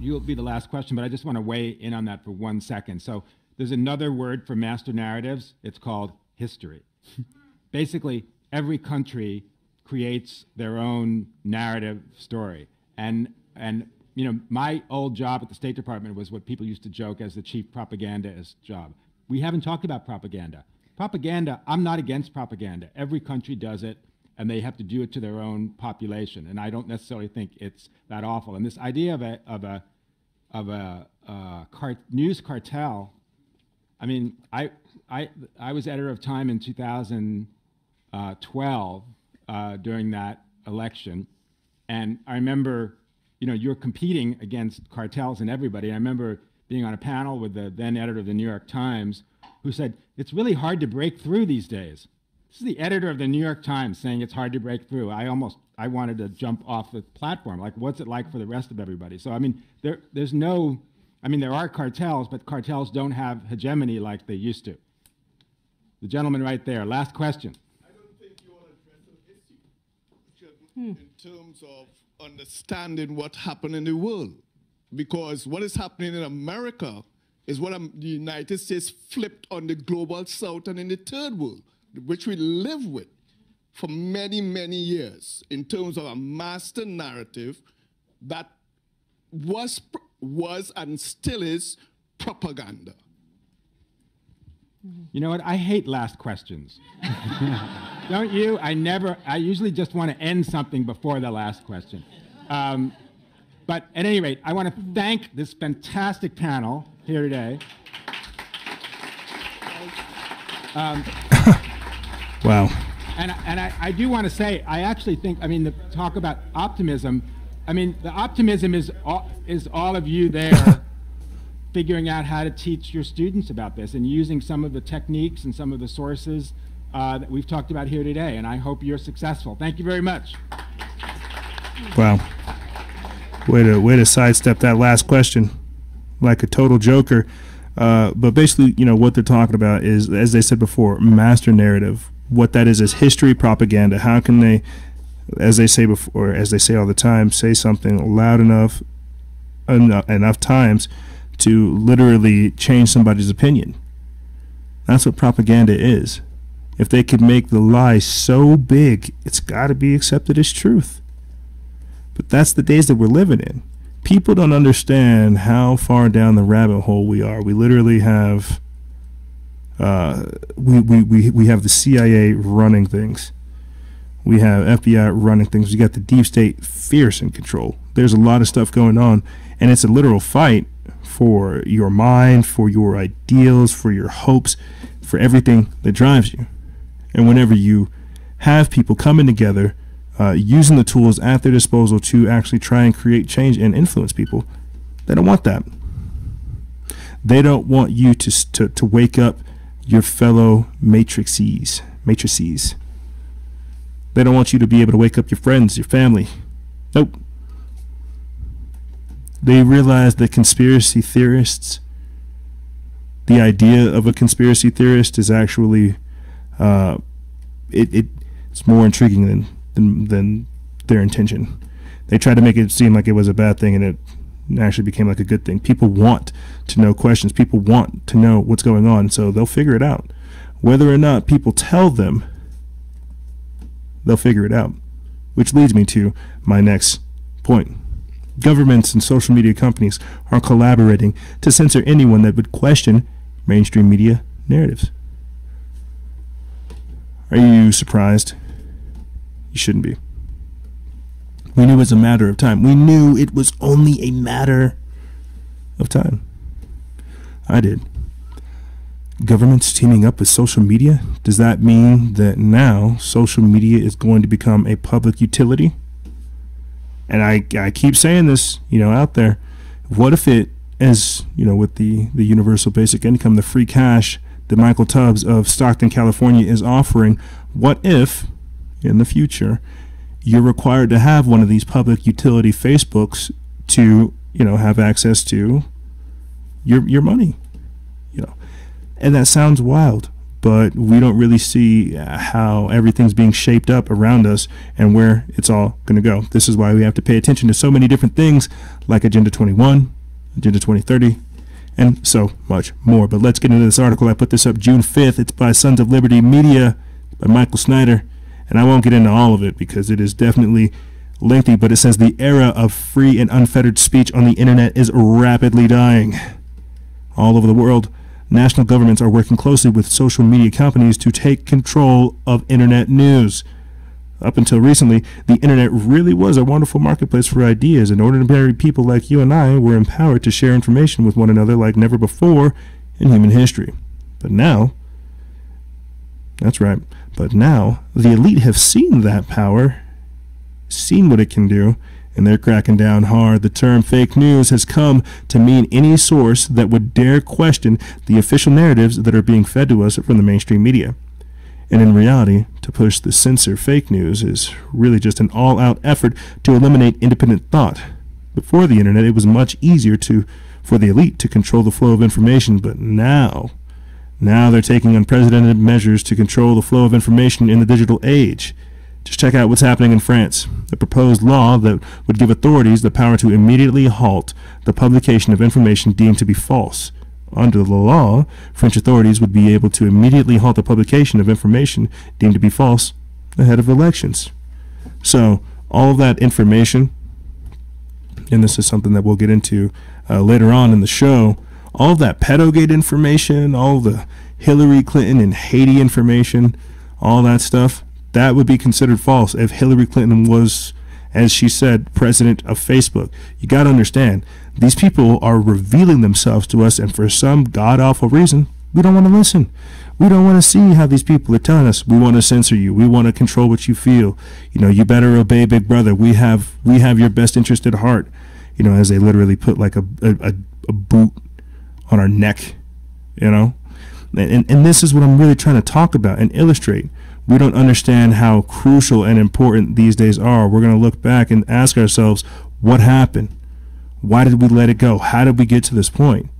You'll be the last question, but I just want to weigh in on that for 1 second. So there's another word for master narratives. It's called history. Basically, every country creates their own narrative story. And my old job at the State Department was what people used to joke as the chief propagandist job. we haven't talked about propaganda. Propaganda, I'm not against propaganda. Every country does it, and they have to do it to their own population. And I don't necessarily think it's that awful. And this idea of a news cartel, I mean, I was editor of Time in 2012 during that election, and I remember, you're competing against cartels and everybody. And I remember being on a panel with the then editor of the New York Times, who said, it's really hard to break through these days. This is the editor of the New York Times saying it's hard to break through. I wanted to jump off the platform. Like, what's it like for the rest of everybody? So, I mean, there are cartels, but cartels don't have hegemony like they used to. The gentleman right there, last question. I don't think you want to address the issue in terms of understanding what happened in the world. Because what is happening in America is what the United States flipped on the global south and in the third world, which we live with for many, many years in terms of a master narrative that was and still is propaganda. You know what? I hate last questions. Don't you? I usually just want to end something before the last question. But at any rate, I want to thank this fantastic panel here today. Wow. And I do want to say, I actually think, the talk about optimism, the optimism is all of you there figuring out how to teach your students about this and using some of the techniques and some of the sources that we've talked about here today. And I hope you're successful. Thank you very much. Wow. Way to sidestep that last question like a total joker. But basically, what they're talking about is, as they said before, master narrative. What that is history propaganda. How can they, as they say before, as they say all the time, say something loud enough times to literally change somebody's opinion? That's what propaganda is. If they could make the lie so big, it's got to be accepted as truth. But that's the days that we're living in. People don't understand how far down the rabbit hole we are. We literally have we have the CIA running things. We have FBI running things. We got the deep state fierce in control. There's a lot of stuff going on, and it's a literal fight for your mind, for your ideals, for your hopes, for everything that drives you. And whenever you have people coming together, using the tools at their disposal to actually try and create change and influence people, they don't want that. They don't want you to wake up your fellow matrices. They don't want you to be able to wake up your friends, your family. Nope. They realize that conspiracy theorists, the idea of a conspiracy theorist is actually it's more intriguing than their intention. They tried to make it seem like it was a bad thing, and it actually became like a good thing. People want to know questions. People want to know what's going on, so they'll figure it out. Whether or not people tell them, they'll figure it out. Which leads me to my next point. Governments and social media companies are collaborating to censor anyone that would question mainstream media narratives. Are you surprised? You shouldn't be. We knew it was a matter of time. We knew it was only a matter of time. I did. Governments teaming up with social media? Does that mean that now social media is going to become a public utility? And I keep saying this, out there. What if it, as, with the universal basic income, the free cash that Michael Tubbs of Stockton, California is offering, what if, in the future, you're required to have one of these public utility Facebooks to, have access to your money, and that sounds wild, but we don't really see how everything's being shaped up around us and where it's all going to go. This is why we have to pay attention to so many different things like Agenda 21, Agenda 2030, and so much more. But let's get into this article. I put this up June 5th. It's by Sons of Liberty Media by Michael Snyder. And I won't get into all of it because it is definitely lengthy, but it says the era of free and unfettered speech on the internet is rapidly dying. All over the world, national governments are working closely with social media companies to take control of internet news. Up until recently, the internet really was a wonderful marketplace for ideas, and ordinary people like you and I were empowered to share information with one another like never before in human history. But now, that's right, but now the elite have seen that power, seen what it can do, and they're cracking down hard. The term fake news has come to mean any source that would dare question the official narratives that are being fed to us from the mainstream media. And in reality, to push the censor fake news is really just an all-out effort to eliminate independent thought. Before the internet, it was much easier for the elite to control the flow of information, but now they're taking unprecedented measures to control the flow of information in the digital age. Just check out what's happening in France. A proposed law that would give authorities the power to immediately halt the publication of information deemed to be false. Under the law, French authorities would be able to immediately halt the publication of information deemed to be false ahead of elections. So all of that information, and this is something that we'll get into later on in the show, all of that pedogate information, all the Hillary Clinton and Haiti information, all that stuff, that would be considered false if Hillary Clinton was, as she said, president of Facebook. You got to understand, these people are revealing themselves to us, and for some god-awful reason, we don't want to listen. We don't want to see how these people are telling us. We want to censor you. We want to control what you feel. You know, you better obey Big Brother. We have your best interest at heart. You know, as they literally put like a boot on our neck, you know. And this is what I'm really trying to talk about and illustrate. We don't understand how crucial and important these days are. We're going to look back and ask ourselves, what happened? Why did we let it go? How did we get to this point?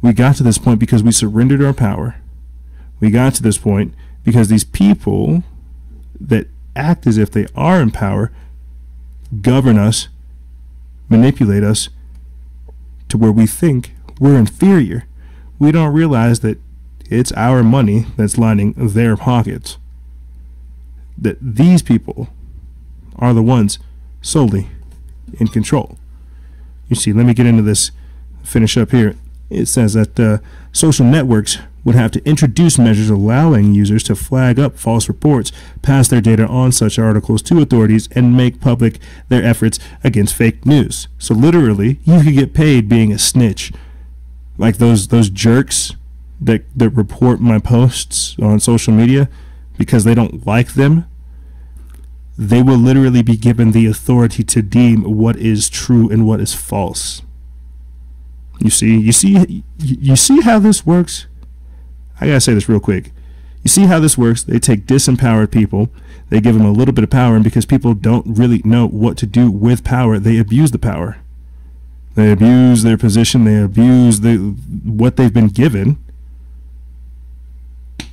We got to this point because we surrendered our power. We got to this point because these people that act as if they are in power govern us, manipulate us to where we think we're inferior. We don't realize that it's our money that's lining their pockets. That these people are the ones solely in control. You see, let me get into this, finish up here. It says that social networks would have to introduce measures allowing users to flag up false reports, pass their data on such articles to authorities, and make public their efforts against fake news. So literally, you could get paid being a snitch. Like those jerks that report my posts on social media because they don't like them. They will literally be given the authority to deem what is true and what is false. You see how this works? I gotta say this real quick. You see how this works? They take disempowered people, they give them a little bit of power, and because people don't really know what to do with power, they abuse the power. They abuse their position, they abuse what they've been given,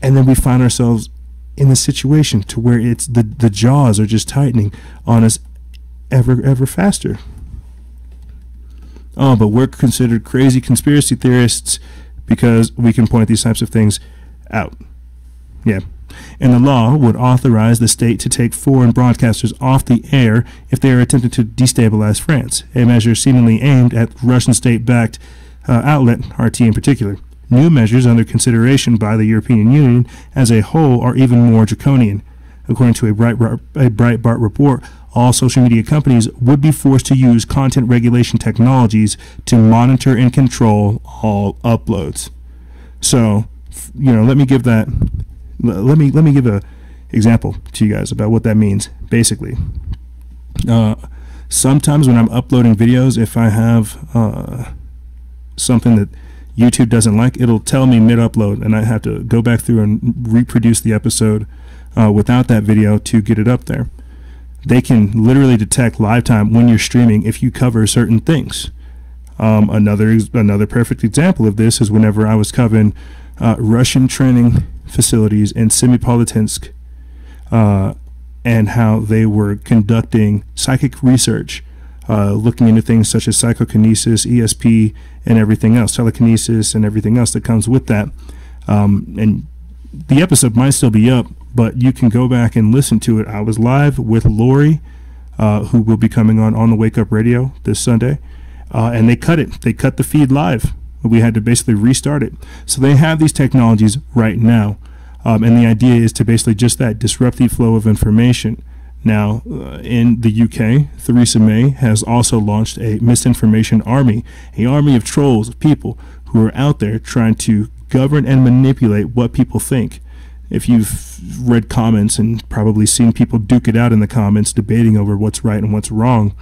and then we find ourselves in the situation to where it's the jaws are just tightening on us ever faster. Oh, but we're considered crazy conspiracy theorists because we can point these types of things out. Yeah. And the law would authorize the state to take foreign broadcasters off the air if they are attempting to destabilize France, a measure seemingly aimed at Russian state-backed outlet, RT in particular. New measures under consideration by the European Union as a whole are even more draconian. According to a Breitbart report, all social media companies would be forced to use content regulation technologies to monitor and control all uploads. So, you know, let me give a example to you guys about what that means. Basically, sometimes when I'm uploading videos, if I have something that YouTube doesn't like, it'll tell me mid-upload, and I have to go back through and reproduce the episode without that video to get it up there. They can literally detect live time when you're streaming if you cover certain things. Another perfect example of this is whenever I was covering Russian training facilities in Semipalatinsk and how they were conducting psychic research, looking into things such as psychokinesis, ESP, and everything else, telekinesis, and everything else that comes with that. And the episode might still be up, but you can go back and listen to it. I was live with Lori, who will be coming on the Wake Up Radio this Sunday, and they cut it. They cut the feed live We had to basically restart it. So they have these technologies right now. And the idea is to basically just that, disrupt the flow of information. Now, in the UK, Theresa May has also launched a misinformation army, an army of trolls, of people who are out there trying to govern and manipulate what people think. If you've read comments and probably seen people duke it out in the comments, debating over what's right and what's wrong,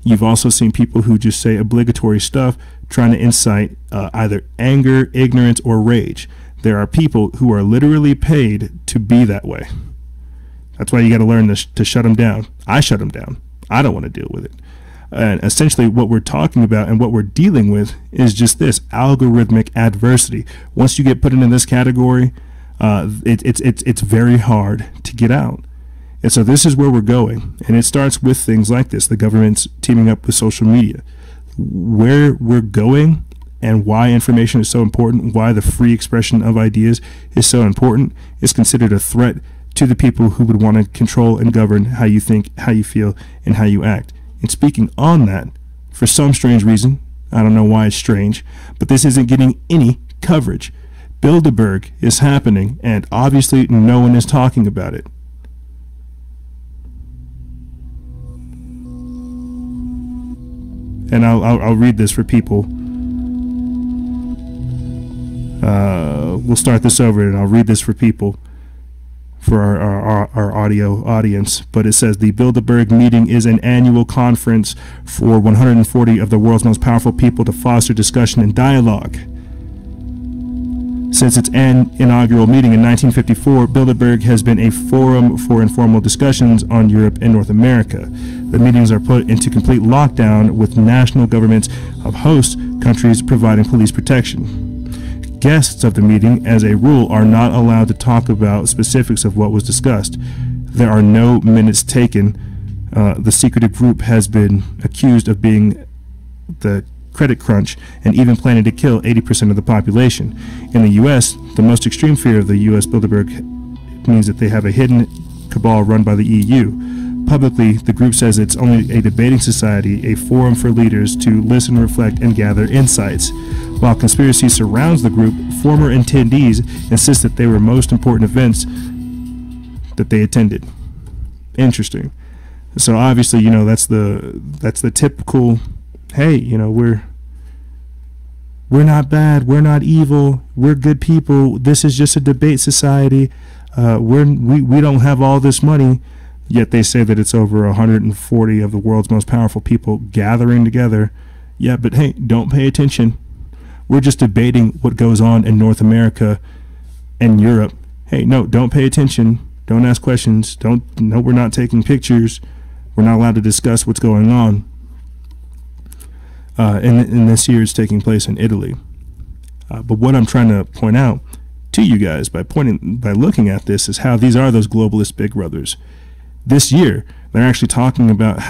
you've also seen people who just say obligatory stuff, trying to incite either anger, ignorance, or rage. There are people who are literally paid to be that way. That's why you got to learn to shut them down. I shut them down. I don't want to deal with it. And essentially what we're talking about and what we're dealing with is just this algorithmic adversity. Once you get put into this category, it's very hard to get out. And so this is where we're going. And it starts with things like this, the government's teaming up with social media. Where we're going and why information is so important, why the free expression of ideas is so important, is considered a threat to the people who would want to control and govern how you think, how you feel, and how you act. And speaking on that, for some strange reason, I don't know why it's strange, but this isn't getting any coverage. Bilderberg is happening, and obviously no one is talking about it. And I'll read this for people. We'll start this over, and I'll read this for people, for our audio audience. But it says, the Bilderberg meeting is an annual conference for 140 of the world's most powerful people to foster discussion and dialogue. Since its inaugural meeting in 1954, Bilderberg has been a forum for informal discussions on Europe and North America. The meetings are put into complete lockdown, with national governments of host countries providing police protection. Guests of the meeting, as a rule, are not allowed to talk about specifics of what was discussed. There are no minutes taken. The secretive group has been accused of being the credit crunch and even planning to kill 80% of the population. In the U.S., the most extreme fear of the U.S. Bilderberg means that they have a hidden cabal run by the EU. Publicly, the group says it's only a debating society, a forum for leaders to listen, reflect, and gather insights. While conspiracy surrounds the group, former attendees insist that they were most important events that they attended. Interesting. So obviously, you know, that's the typical, hey, you know, we're not bad, we're not evil, we're good people, this is just a debate society, we don't have all this money, yet they say that it's over 140 of the world's most powerful people gathering together. Yeah, but hey, don't pay attention. We're just debating what goes on in North America and Europe. Hey, no, don't pay attention, don't ask questions, no, we're not taking pictures, we're not allowed to discuss what's going on. And this year it's taking place in Italy. But what I'm trying to point out to you guys by looking at this is how these are those globalist big brothers. This year, they're actually talking about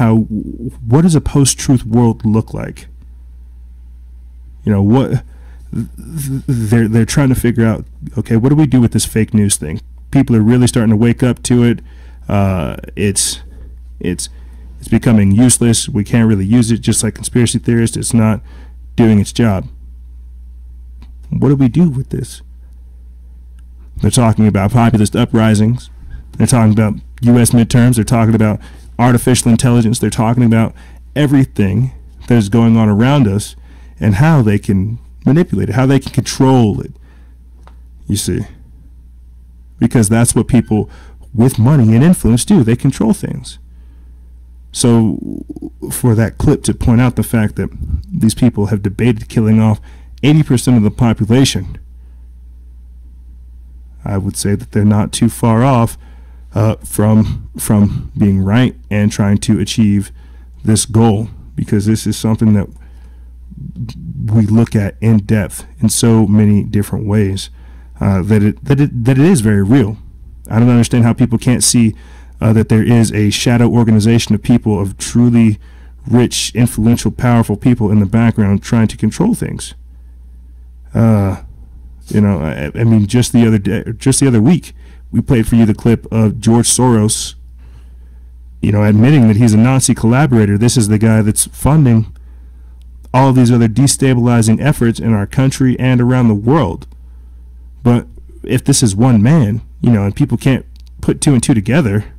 what does a post-truth world look like? You know, what they're trying to figure out, okay, what do we do with this fake news thing? People are really starting to wake up to it. It's becoming useless. We can't really use it, just like conspiracy theorists. It's not doing its job. What do we do with this? They're talking about populist uprisings. They're talking about U.S. midterms. They're talking about artificial intelligence. They're talking about everything that is going on around us and how they can manipulate it, how they can control it. You see? Because that's what people with money and influence do. They control things. So for that clip to point out the fact that these people have debated killing off 80% of the population, I would say that they're not too far off from being right and trying to achieve this goal, because this is something that we look at in depth in so many different ways, that it is very real. I don't understand how people can't see that there is a shadow organization of people, of truly rich, influential, powerful people in the background trying to control things. You know, I mean, just the other week, we played for you the clip of George Soros, you know, admitting that he's a Nazi collaborator. This is the guy that's funding all of these other destabilizing efforts in our country and around the world. But if this is one man, and people can't put two and two together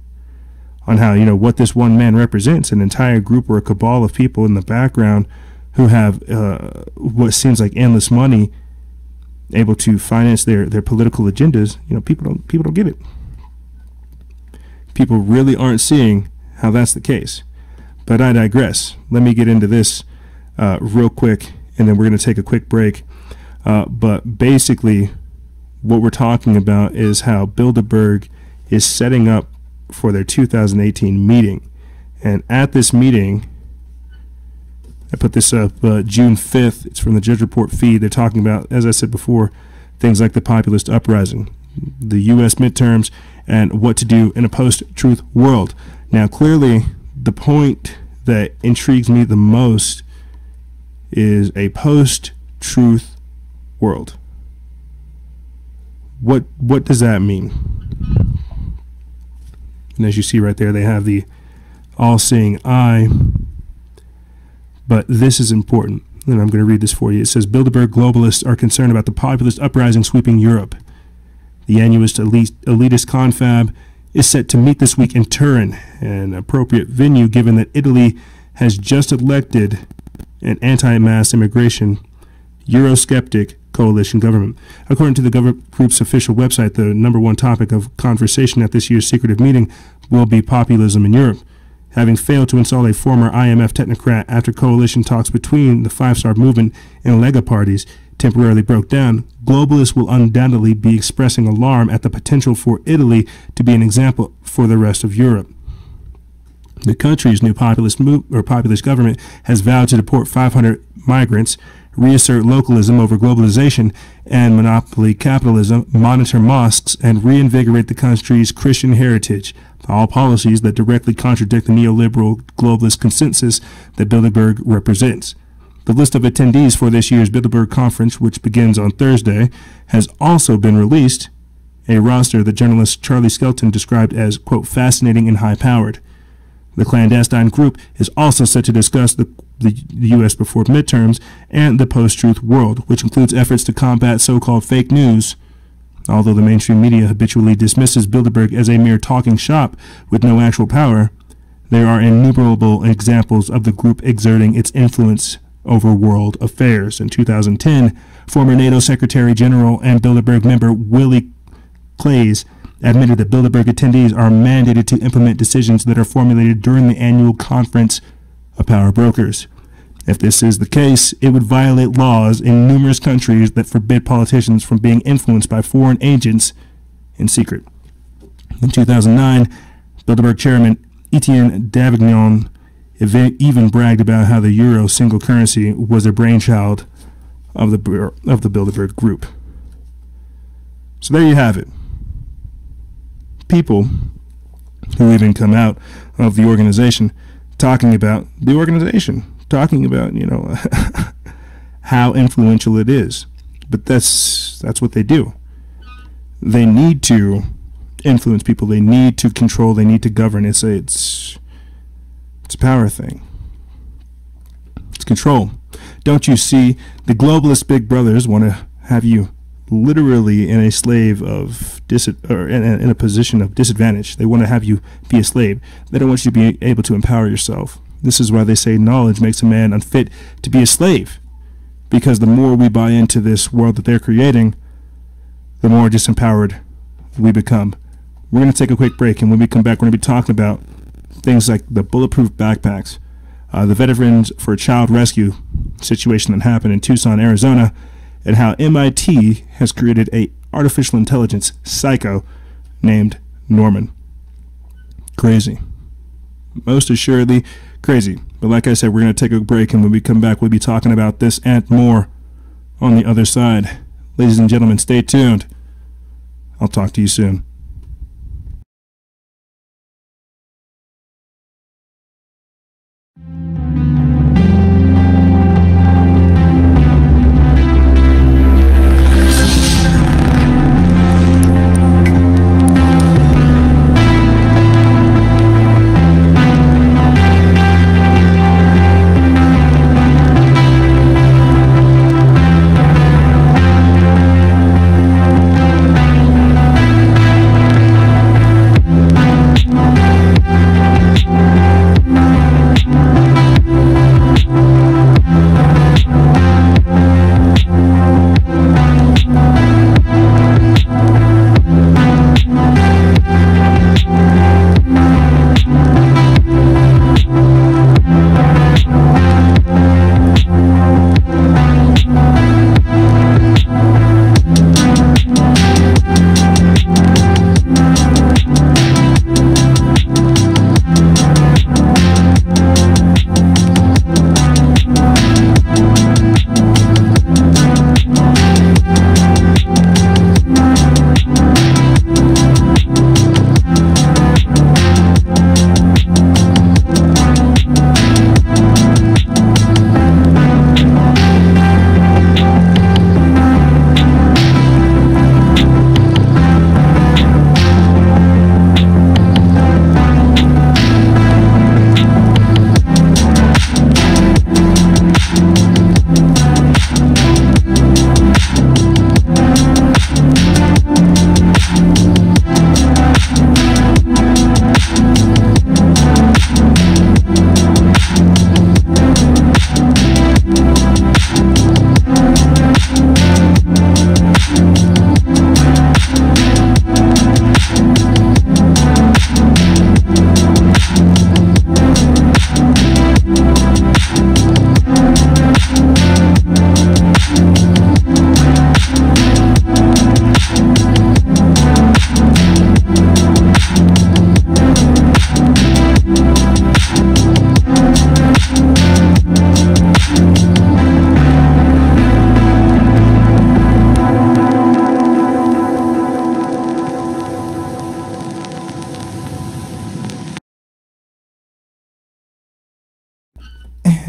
on how, what this one man represents, an entire group or a cabal of people in the background who have what seems like endless money able to finance their political agendas, people don't get it. People really aren't seeing how that's the case. But I digress. Let me get into this real quick, and then we're going to take a quick break. But basically, what we're talking about is how Bilderberg is setting up for their 2018 meeting. And at this meeting, I put this up June 5th. It's from the Judge Report feed. They're talking about, as I said before, things like the populist uprising, the U.S. midterms, and what to do in a post-truth world. Now, clearly, the point that intrigues me the most is a post-truth world. What does that mean? And as you see right there, they have the all-seeing eye. But this is important, and I'm going to read this for you. It says, Bilderberg globalists are concerned about the populist uprising sweeping Europe. The annuist elitist confab is set to meet this week in Turin, an appropriate venue given that Italy has just elected an anti-mass immigration Eurosceptic coalition government. According to the group's official website, the number one topic of conversation at this year's secretive meeting will be populism in Europe. Having failed to install a former IMF technocrat after coalition talks between the Five-Star Movement and Lega parties temporarily broke down, globalists will undoubtedly be expressing alarm at the potential for Italy to be an example for the rest of Europe. The country's new populist government has vowed to deport 500 migrants, reassert localism over globalization and monopoly capitalism, monitor mosques, and reinvigorate the country's Christian heritage, all policies that directly contradict the neoliberal globalist consensus that Bilderberg represents. The list of attendees for this year's Bilderberg conference, which begins on Thursday, has also been released, a roster that journalist Charlie Skelton described as, quote, fascinating and high-powered. The clandestine group is also set to discuss the U.S. before midterms and the post-truth world, which includes efforts to combat so-called fake news. Although the mainstream media habitually dismisses Bilderberg as a mere talking shop with no actual power, there are innumerable examples of the group exerting its influence over world affairs. In 2010, former NATO Secretary General and Bilderberg member Willie Claes admitted that Bilderberg attendees are mandated to implement decisions that are formulated during the annual conference of power brokers. If this is the case, it would violate laws in numerous countries that forbid politicians from being influenced by foreign agents in secret. In 2009, Bilderberg chairman Etienne Davignon even bragged about how the euro single currency was a brainchild of the Bilderberg group. So there you have it. People who even come out of the organization talking about the organization, talking about, how influential it is. But that's what they do. They need to influence people. They need to control. They need to govern. It's a power thing. It's control. Don't you see? The globalist big brothers want to have you literally in a slave of in a position of disadvantage. They want to have you be a slave. They don't want you to be able to empower yourself. This is why they say knowledge makes a man unfit to be a slave. Because the more we buy into this world that they're creating, the more disempowered we become. We're going to take a quick break, and when we come back, we're going to be talking about things like the bulletproof backpacks, the Veterans for a Child Rescue situation that happened in Tucson, Arizona, and how MIT has created a artificial intelligence psycho named Norman. Crazy. Most assuredly crazy. But like I said, we're going to take a break, and when we come back, we'll be talking about this and more on the other side. Ladies and gentlemen, stay tuned. I'll talk to you soon.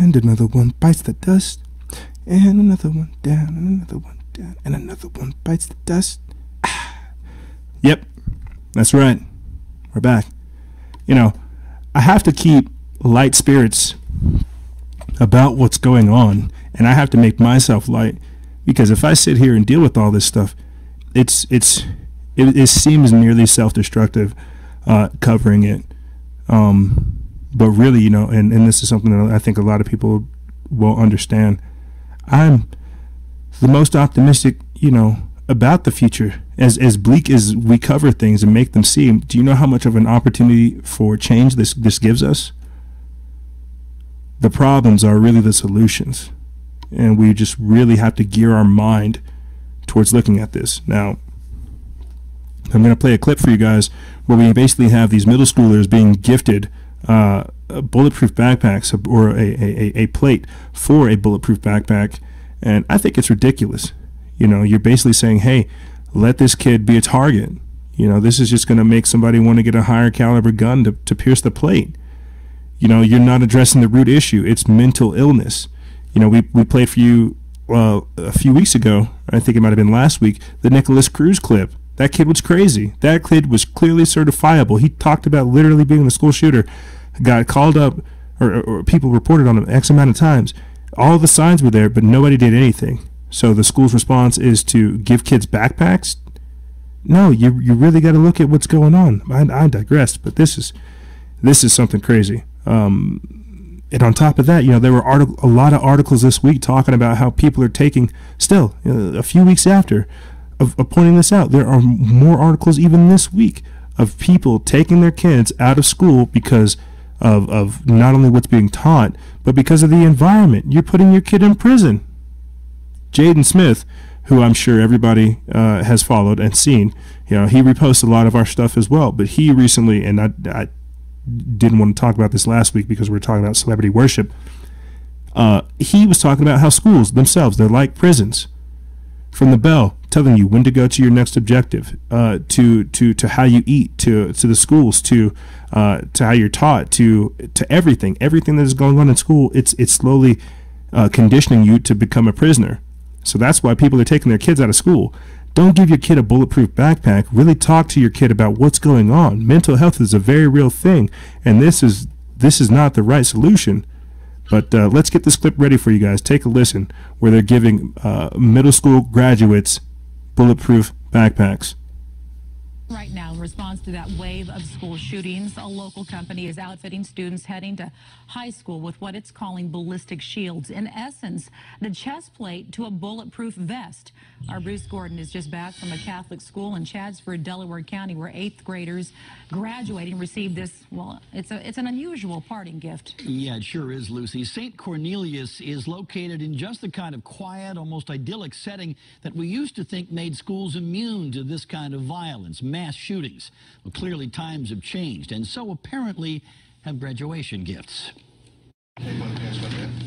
and another one bites the dust, and another one down, and another one down, and another one bites the dust. Yep, that's right. We're back. You know, I have to keep light spirits about what's going on, and I have to make myself light, because if I sit here and deal with all this stuff, it seems nearly self-destructive covering it. But really, you know, and this is something that I think a lot of people will understand. I'm the most optimistic, you know, about the future. As bleak as we cover things and make them seem, do you know how much of an opportunity for change this gives us? The problems are really the solutions, and we just really have to gear our mind towards looking at this. Now, I'm going to play a clip for you guys where we basically have these middle schoolers being gifted bulletproof backpacks, or a plate for a bulletproof backpack, and I think it's ridiculous. You know, you're basically saying, hey, let this kid be a target. You know, this is just going to make somebody want to get a higher caliber gun to pierce the plate. You know, you're not addressing the root issue. It's mental illness. You know, we played for you a few weeks ago, I think it might have been last week, the Nicholas Cruz clip. That kid was crazy. That kid was clearly certifiable. He talked about literally being the school shooter. Got called up, or people reported on him X amount of times. All the signs were there, but nobody did anything. So the school's response is to give kids backpacks? No, you really got to look at what's going on. I digress, but this is something crazy. And on top of that, you know, there were a lot of articles this week talking about how people are taking, still, a few weeks after, of pointing this out. There are more articles even this week of people taking their kids out of school because of not only what's being taught, but because of the environment. You're putting your kid in prison. Jaden Smith, who I'm sure everybody has followed and seen, you know, he reposts a lot of our stuff as well. But he recently, and I didn't want to talk about this last week because we were talking about celebrity worship. He was talking about how schools themselves, they're like prisons. From the bell telling you when to go to your next objective, to how you eat, to the schools, to how you're taught, to everything that is going on in school, it's slowly conditioning you to become a prisoner. So that's why people are taking their kids out of school. Don't give your kid a bulletproof backpack. Really talk to your kid about what's going on. Mental health is a very real thing, and this is not the right solution. But let's get this clip ready for you guys. Take a listen where they're giving middle school graduates bulletproof backpacks. Right now, in response to that wave of school shootings, a local company is outfitting students heading to high school with what it's calling ballistic shields. In essence, the chest plate to a bulletproof vest. Our Bruce Gordon is just back from a Catholic school in Chadsford, Delaware County, where 8th graders graduating received this. Well, it's an unusual parting gift. Yeah, it sure is, Lucy. St. Cornelius is located in just the kind of quiet, almost idyllic setting that we used to think made schools immune to this kind of violence, mass shootings. Well, clearly times have changed, and so apparently have graduation gifts.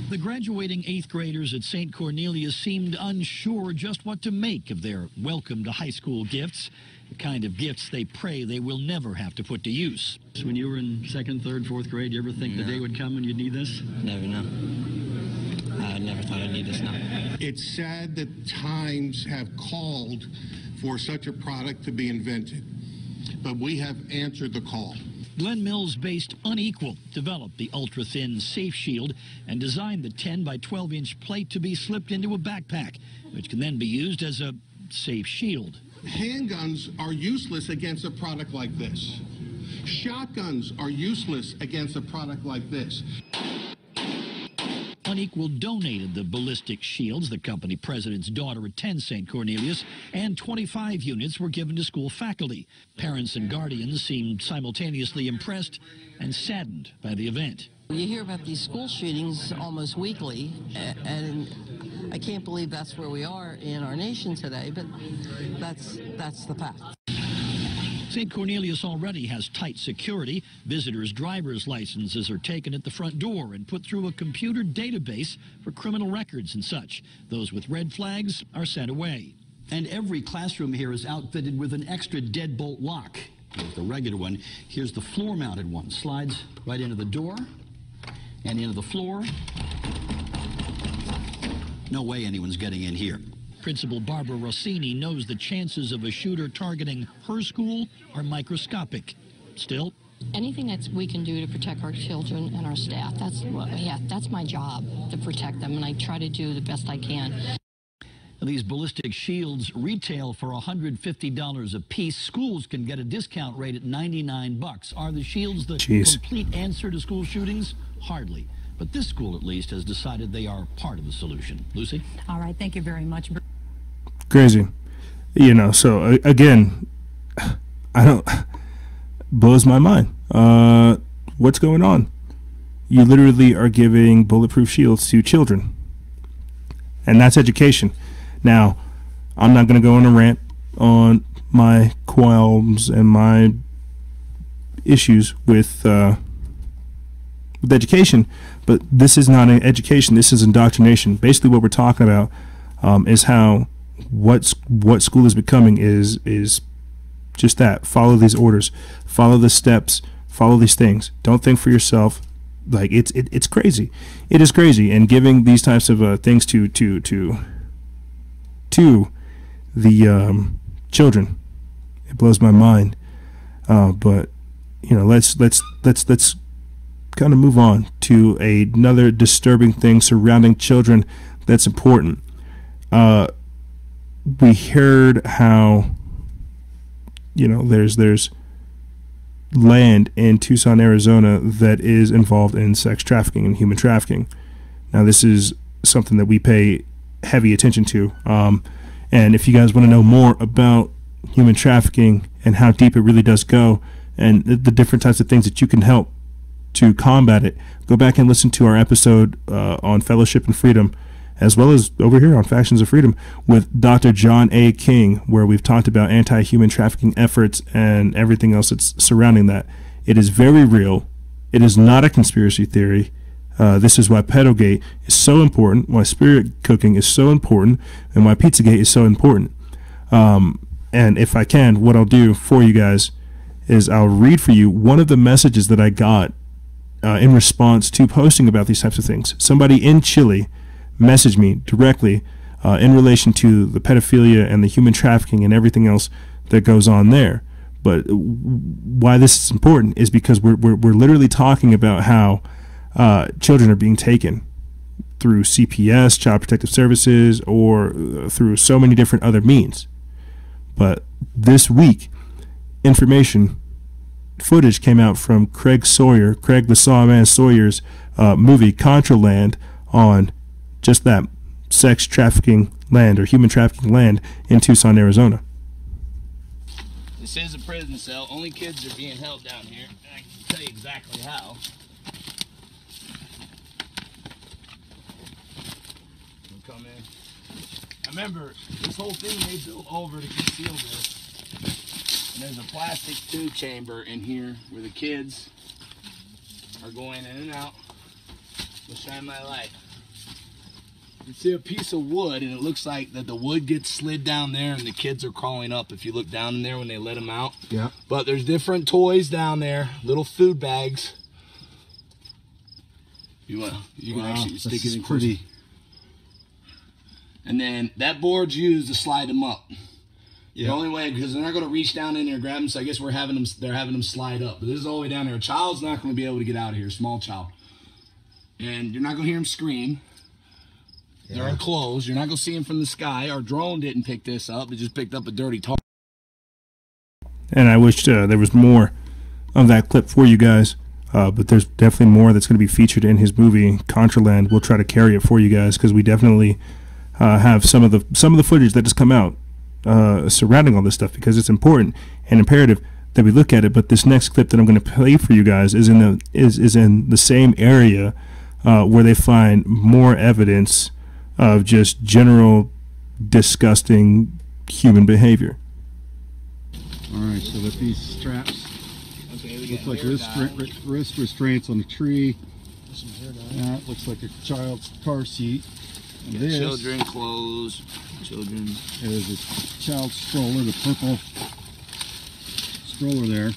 The graduating 8th graders at St. Cornelius seemed unsure just what to make of their welcome to high school gifts, the kind of gifts they pray they will never have to put to use. So when you were in 2nd, 3rd, 4th grade, you ever think the day would come when you'd need this? Never know. I never thought I'd need this now. It's sad that times have called for such a product to be invented, but we have answered the call. Glen Mills-based Unequal developed the ultra-thin Safe Shield and designed the 10 by 12-inch plate to be slipped into a backpack, which can then be used as a safe shield. Handguns are useless against a product like this. Shotguns are useless against a product like this. Unequal donated the ballistic shields. The company president's daughter attends St. Cornelius, and 25 units were given to school faculty. Parents and guardians seemed simultaneously impressed and saddened by the event. You hear about these school shootings almost weekly, and I can't believe that's where we are in our nation today, but that's the fact. St. Cornelius already has tight security. Visitors' driver's licenses are taken at the front door and put through a computer database for criminal records and such. Those with red flags are sent away. And every classroom here is outfitted with an extra deadbolt lock. Here's the regular one. Here's the floor-mounted one. Slides right into the door and into the floor No way anyone's getting in here. Principal Barbara Rossini knows the chances of a shooter targeting her school are microscopic. Still, anything that we can do to protect our children and our staff, that's my job, to protect them, and I try to do the best I can. These ballistic shields retail for $150 a piece. Schools can get a discount rate at $99. Are the shields the complete answer to school shootings? Hardly. But this school, at least, has decided they are part of the solution. Lucy? All right, thank you very much. Crazy. You know, so again, I don't, blows my mind. What's going on? You literally are giving bulletproof shields to children. And that's education. Now, I'm not going to go on a rant on my qualms and my issues with education, but this is not an education. This is indoctrination. Basically, what we're talking about is how what school is becoming is just that. Follow these orders, follow the steps, follow these things. Don't think for yourself. Like it's crazy. It is crazy, and giving these types of things to the children, it blows my mind. But you know, let's kind of move on to another disturbing thing surrounding children that's important. We heard how, you know, there's land in Tucson, Arizona that is involved in sex trafficking and human trafficking. Now, this is something that we pay heavy attention to. And if you guys want to know more about human trafficking and how deep it really does go, and the different types of things that you can help to combat it, go back and listen to our episode on fellowship and freedom, as well as over here on Factions of Freedom with Dr. John A. King, where we've talked about anti-human trafficking efforts and everything else that's surrounding that. It is very real. It is not a conspiracy theory. This is why Pedogate is so important, why spirit cooking is so important, and why Pizzagate is so important. And if I can, what I'll do for you guys is I'll read for you one of the messages that I got in response to posting about these types of things. Somebody in Chile messaged me directly in relation to the pedophilia and the human trafficking and everything else that goes on there. But why this is important is because we're literally talking about how children are being taken through CPS, Child Protective Services, or through so many different other means. But this week, footage came out from Craig the Sawman Sawyer's movie Contraland on just that sex trafficking land or human trafficking land in Tucson, Arizona. This is a prison cell. Only kids are being held down here. I can tell you exactly how. Come in. I remember this whole thing they built over to conceal this. And there's a plastic tube chamber in here where the kids are going in and out. I'll shine my light. You see a piece of wood, and it looks like that the wood gets slid down there, and the kids are crawling up. If you look down in there when they let them out, yeah. But there's different toys down there, little food bags. You can actually stick it in pretty. And then that board's used to slide them up. Yeah. The only way, because they're not going to reach down in there and grab them, so I guess they're having them slide up. But this is all the way down there. A child's not going to be able to get out of here, a small child. And you're not going to hear them scream. They're enclosed. You're not going to see them from the sky. Our drone didn't pick this up. It just picked up a dirty target. And I wish there was more of that clip for you guys. But there's definitely more that's going to be featured in his movie, Contraland. We'll try to carry it for you guys because we definitely have some of the footage that has come out surrounding all this stuff because it's important and imperative that we look at it. But this next clip that I'm going to play for you guys is in the same area where they find more evidence of just general disgusting human behavior. All right, so with these straps, looks like wrist restraints on the tree. That looks like a child's car seat. And this children clothes. Children. There's a child's stroller, the purple stroller there.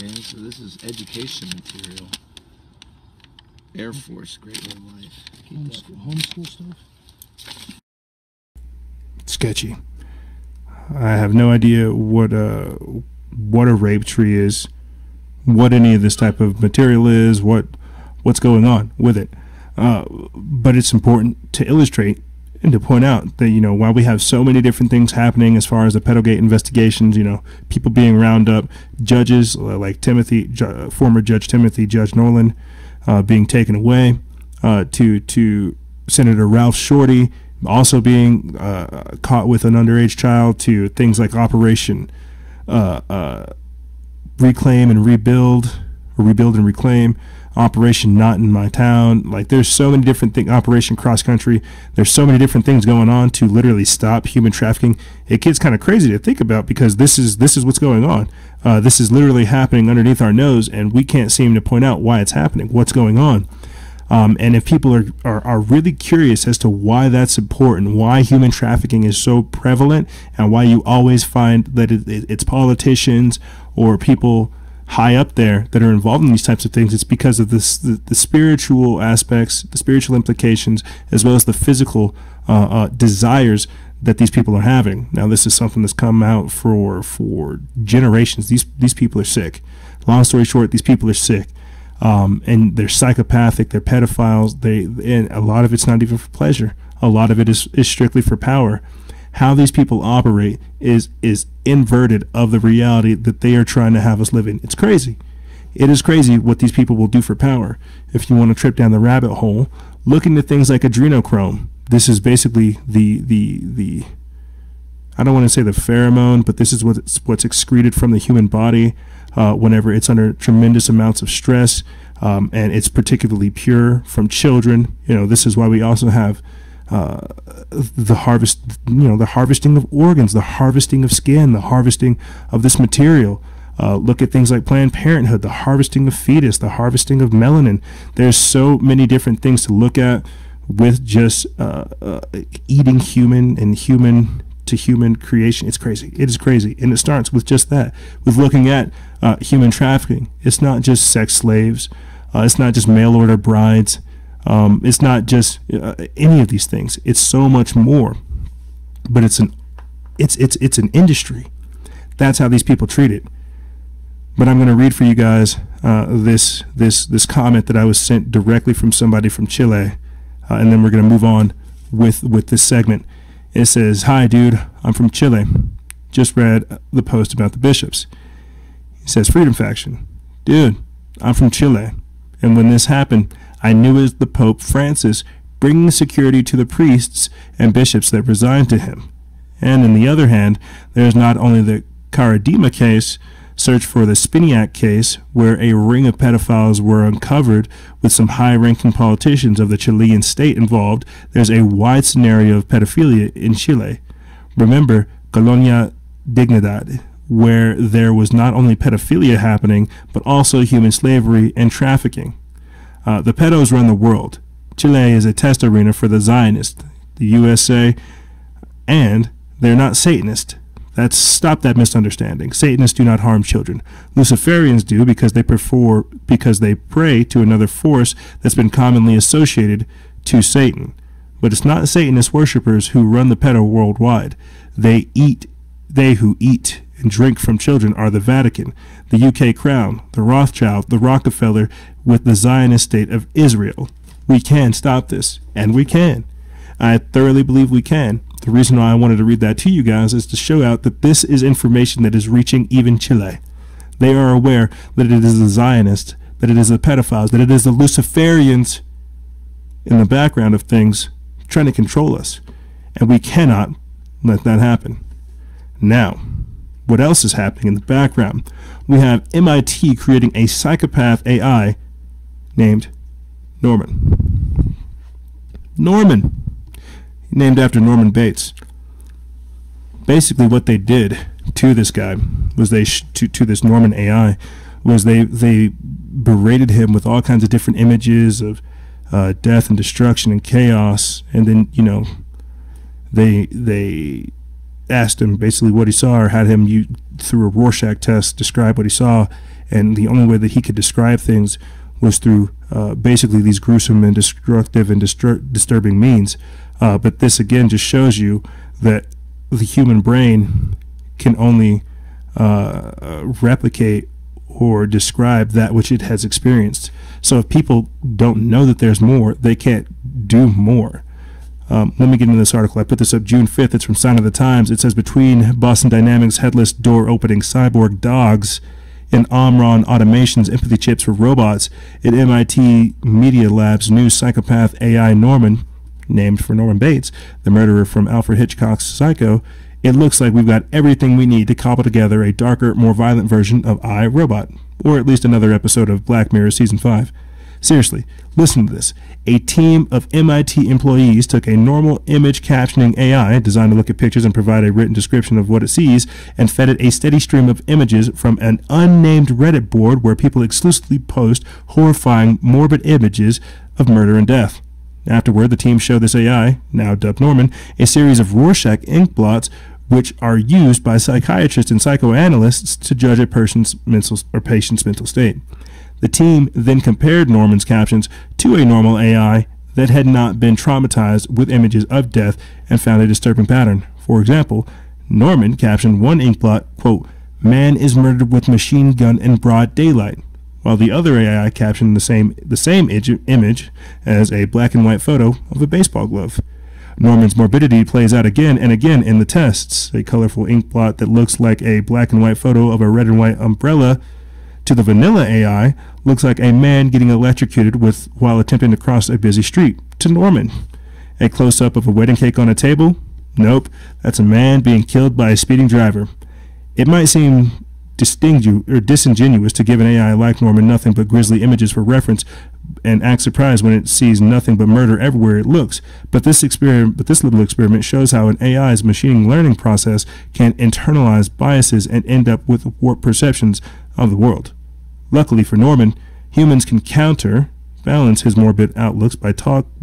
Okay, so this is education material. Air Force, Great Way of Life. Homeschool stuff? Sketchy. I have no idea what a rape tree is, what any of this type of material is, what's going on with it. But it's important to illustrate and to point out that, while we have so many different things happening as far as the Pedogate investigations, people being round up, judges like former Judge Timothy, Judge Nolan, being taken away, to Senator Ralph Shorty also being caught with an underage child, to things like Operation Reclaim and Rebuild, or Rebuild and Reclaim, Operation Not in My Town. Like, there's so many different things. Operation Cross Country. There's so many different things going on to literally stop human trafficking. It gets kind of crazy to think about, because this is what's going on. This is literally happening underneath our nose, and we can't seem to point out why it's happening, what's going on. And if people are really curious as to why that's important, why human trafficking is so prevalent, and why you always find that it's politicians or people high up there that are involved in these types of things, it's because of the spiritual aspects, the spiritual implications, as well as the physical desires that these people are having. Now, this is something that's come out for generations. These people are sick. Long story short, these people are sick. And they're psychopathic, they're pedophiles, and a lot of it's not even for pleasure. A lot of it is strictly for power. How these people operate is inverted of the reality that they are trying to have us live in. It's crazy. It is crazy what these people will do for power. If you want to trip down the rabbit hole, look into things like adrenochrome. This is basically the I don't want to say the pheromone, but this is what's excreted from the human body whenever it's under tremendous amounts of stress, and it's particularly pure from children. This is why we also have the harvesting of organs, the harvesting of skin, the harvesting of this material. Look at things like Planned Parenthood, the harvesting of fetus, the harvesting of melanin. There's so many different things to look at with just eating human and human to human creation. It's crazy. It is crazy. And it starts with just that, with looking at human trafficking. It's not just sex slaves. It's not just mail order brides. It's not just any of these things. It's so much more. But it's an industry. That's how these people treat it. But I'm going to read for you guys this comment that I was sent directly from somebody from Chile, and then we're going to move on with this segment. It says, "Hi, dude. I'm from Chile. Just read the post about the bishops." He says, "Freedom Faction. Dude, I'm from Chile. And when this happened, I knew it was the Pope Francis bringing security to the priests and bishops that resigned to him. And on the other hand, there's not only the Caradima case, search for the Spiniak case, where a ring of pedophiles were uncovered with some high-ranking politicians of the Chilean state involved. There's a wide scenario of pedophilia in Chile. Remember Colonia Dignidad, where there was not only pedophilia happening, but also human slavery and trafficking. The pedos run the world. Chile is a test arena for the Zionists, the USA, and they're not Satanists. Stop that misunderstanding. Satanists do not harm children. Luciferians do, because they pray to another force that's been commonly associated to Satan. But it's not Satanist worshippers who run the pedo worldwide. They who eat and drink from children are the Vatican, the UK Crown, the Rothschild, the Rockefeller, with the Zionist state of Israel. We can stop this, and we can. I thoroughly believe we can. The reason why I wanted to read that to you guys is to show out that this is information that is reaching even Chile. They are aware that it is the Zionists, that it is the pedophiles, that it is the Luciferians in the background of things trying to control us. And we cannot let that happen. Now, what else is happening in the background? We have MIT creating a psychopath AI named Norman. Norman. Named after Norman Bates. Basically what they did to this guy was to this Norman AI was they berated him with all kinds of different images of death and destruction and chaos, and then they asked him basically what he saw, or had him through a Rorschach test describe what he saw, and the only way that he could describe things was through basically these gruesome and destructive and disturbing means. But this again just shows you that the human brain can only replicate or describe that which it has experienced. So if people don't know that there's more, they can't do more. Let me get into this article. I put this up June 5th. It's from Sign of the Times. It says, between Boston Dynamics headless door opening cyborg dogs and Omron Automation's empathy chips for robots, at MIT Media Lab's new psychopath AI Norman, named for Norman Bates, the murderer from Alfred Hitchcock's Psycho, it looks like we've got everything we need to cobble together a darker, more violent version of I, Robot, or at least another episode of Black Mirror Season 5. Seriously, listen to this. A team of MIT employees took a normal image captioning AI designed to look at pictures and provide a written description of what it sees, and fed it a steady stream of images from an unnamed Reddit board where people exclusively post horrifying, morbid images of murder and death. Afterward, the team showed this AI, now dubbed Norman, a series of Rorschach ink blots which are used by psychiatrists and psychoanalysts to judge a person's patient's mental state. The team then compared Norman's captions to a normal AI that had not been traumatized with images of death and found a disturbing pattern. For example, Norman captioned one ink blot, quote, "Man is murdered with machine gun in broad daylight," while the other AI captioned the same image as a black and white photo of a baseball glove. Norman's morbidity plays out again and again in the tests. A colorful ink blot that looks like a black and white photo of a red and white umbrella to the vanilla AI looks like a man getting electrocuted while attempting to cross a busy street to Norman. A close-up of a wedding cake on a table? Nope, that's a man being killed by a speeding driver. It might seem disingenuous to give an AI like Norman nothing but grisly images for reference and act surprised when it sees nothing but murder everywhere it looks. But this little experiment shows how an AI's machine learning process can internalize biases and end up with warped perceptions of the world. Luckily for Norman, humans can counterbalance his morbid outlooks by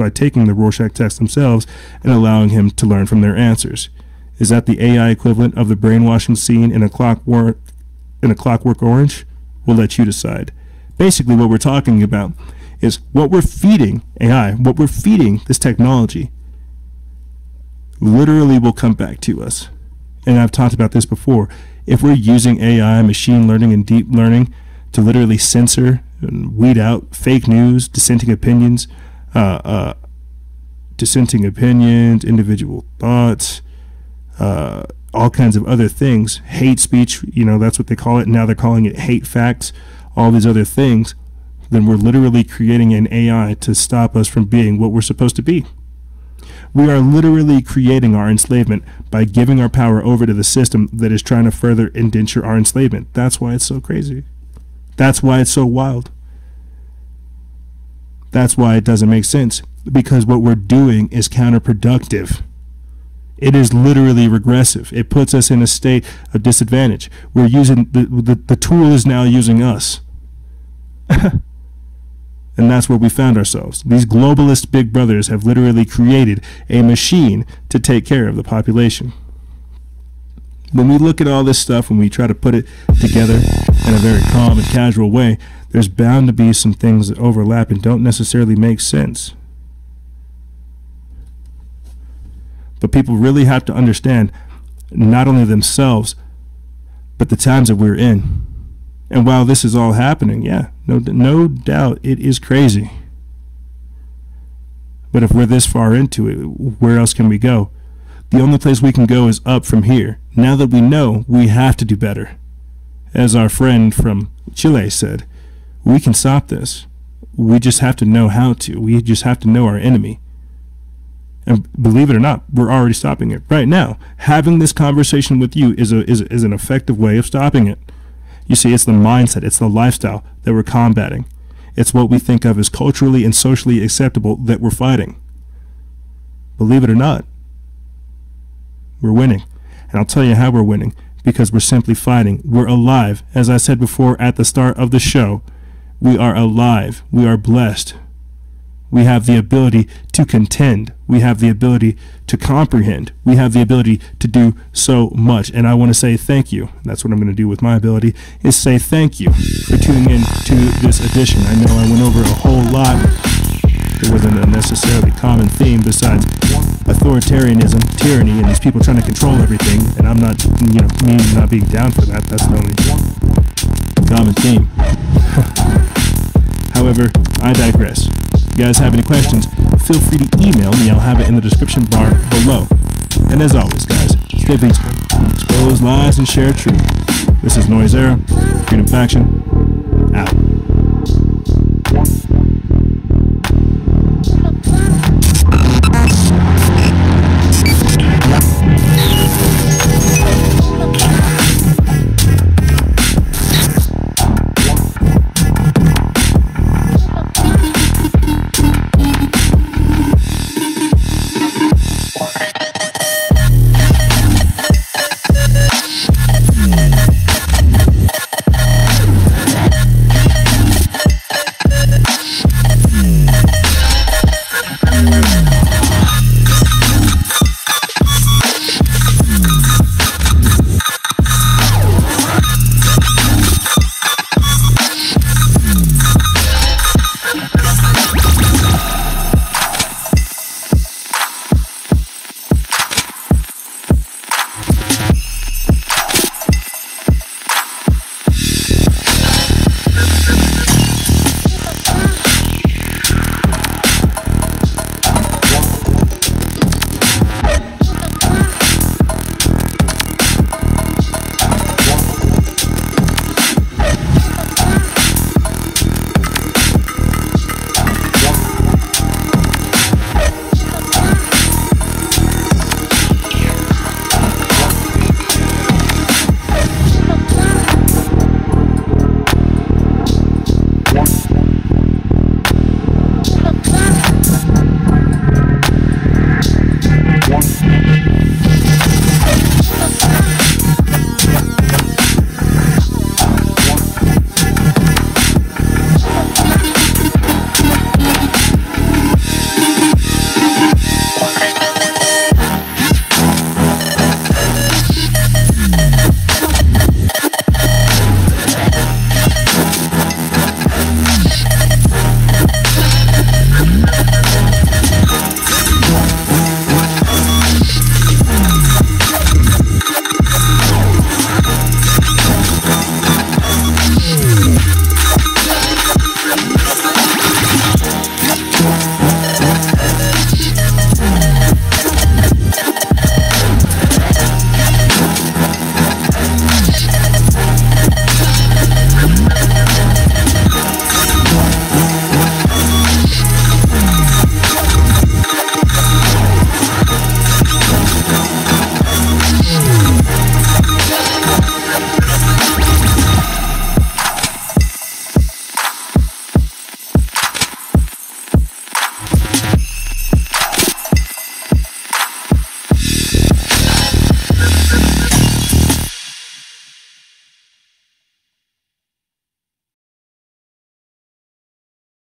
taking the Rorschach tests themselves and allowing him to learn from their answers. Is that the AI equivalent of the brainwashing scene in A Clockwork Orange? We'll let you decide. Basically, what we're talking about is what we're feeding AI, what we're feeding this technology, literally will come back to us. And I've talked about this before. If we're using AI, machine learning, and deep learning to literally censor and weed out fake news, dissenting opinions, individual thoughts, all kinds of other things, hate speech, that's what they call it. Now they're calling it hate facts, all these other things, then we're literally creating an AI to stop us from being what we're supposed to be. We are literally creating our enslavement by giving our power over to the system that is trying to further indenture our enslavement. That's why it's so crazy. That's why it's so wild. That's why it doesn't make sense, because what we're doing is counterproductive. It is literally regressive. It puts us in a state of disadvantage. We're using the tool is now using us. And that's where we found ourselves. These globalist big brothers have literally created a machine to take care of the population. When we look at all this stuff, when we try to put it together in a very calm and casual way, there's bound to be some things that overlap and don't necessarily make sense. But people really have to understand not only themselves, but the times that we're in. And while this is all happening, yeah, no doubt it is crazy. But if we're this far into it, where else can we go? The only place we can go is up from here. Now that we know, we have to do better. As our friend from Chile said, we can stop this. We just have to know how to. We just have to know our enemy. And believe it or not, we're already stopping it right now. Having this conversation with you is an effective way of stopping it. You see, it's the mindset, it's the lifestyle that we're combating. It's what we think of as culturally and socially acceptable that we're fighting. Believe it or not, we're winning. And I'll tell you how we're winning, because we're simply fighting. We're alive. As I said before at the start of the show, we are alive. We are blessed. We have the ability to contend. We have the ability to comprehend. We have the ability to do so much. And I want to say thank you. That's what I'm going to do with my ability, is say thank you for tuning in to this edition. I know I went over a whole lot. It wasn't a necessarily common theme besides authoritarianism, tyranny, and these people trying to control everything. And I'm not, me not being down for that. That's the only common theme. However, I digress. If you guys have any questions, feel free to email me. I'll have it in the description bar below. And as always, guys, stay peaceful, expose lies, and share truth. This is Noise Era, Freedom Faction, out.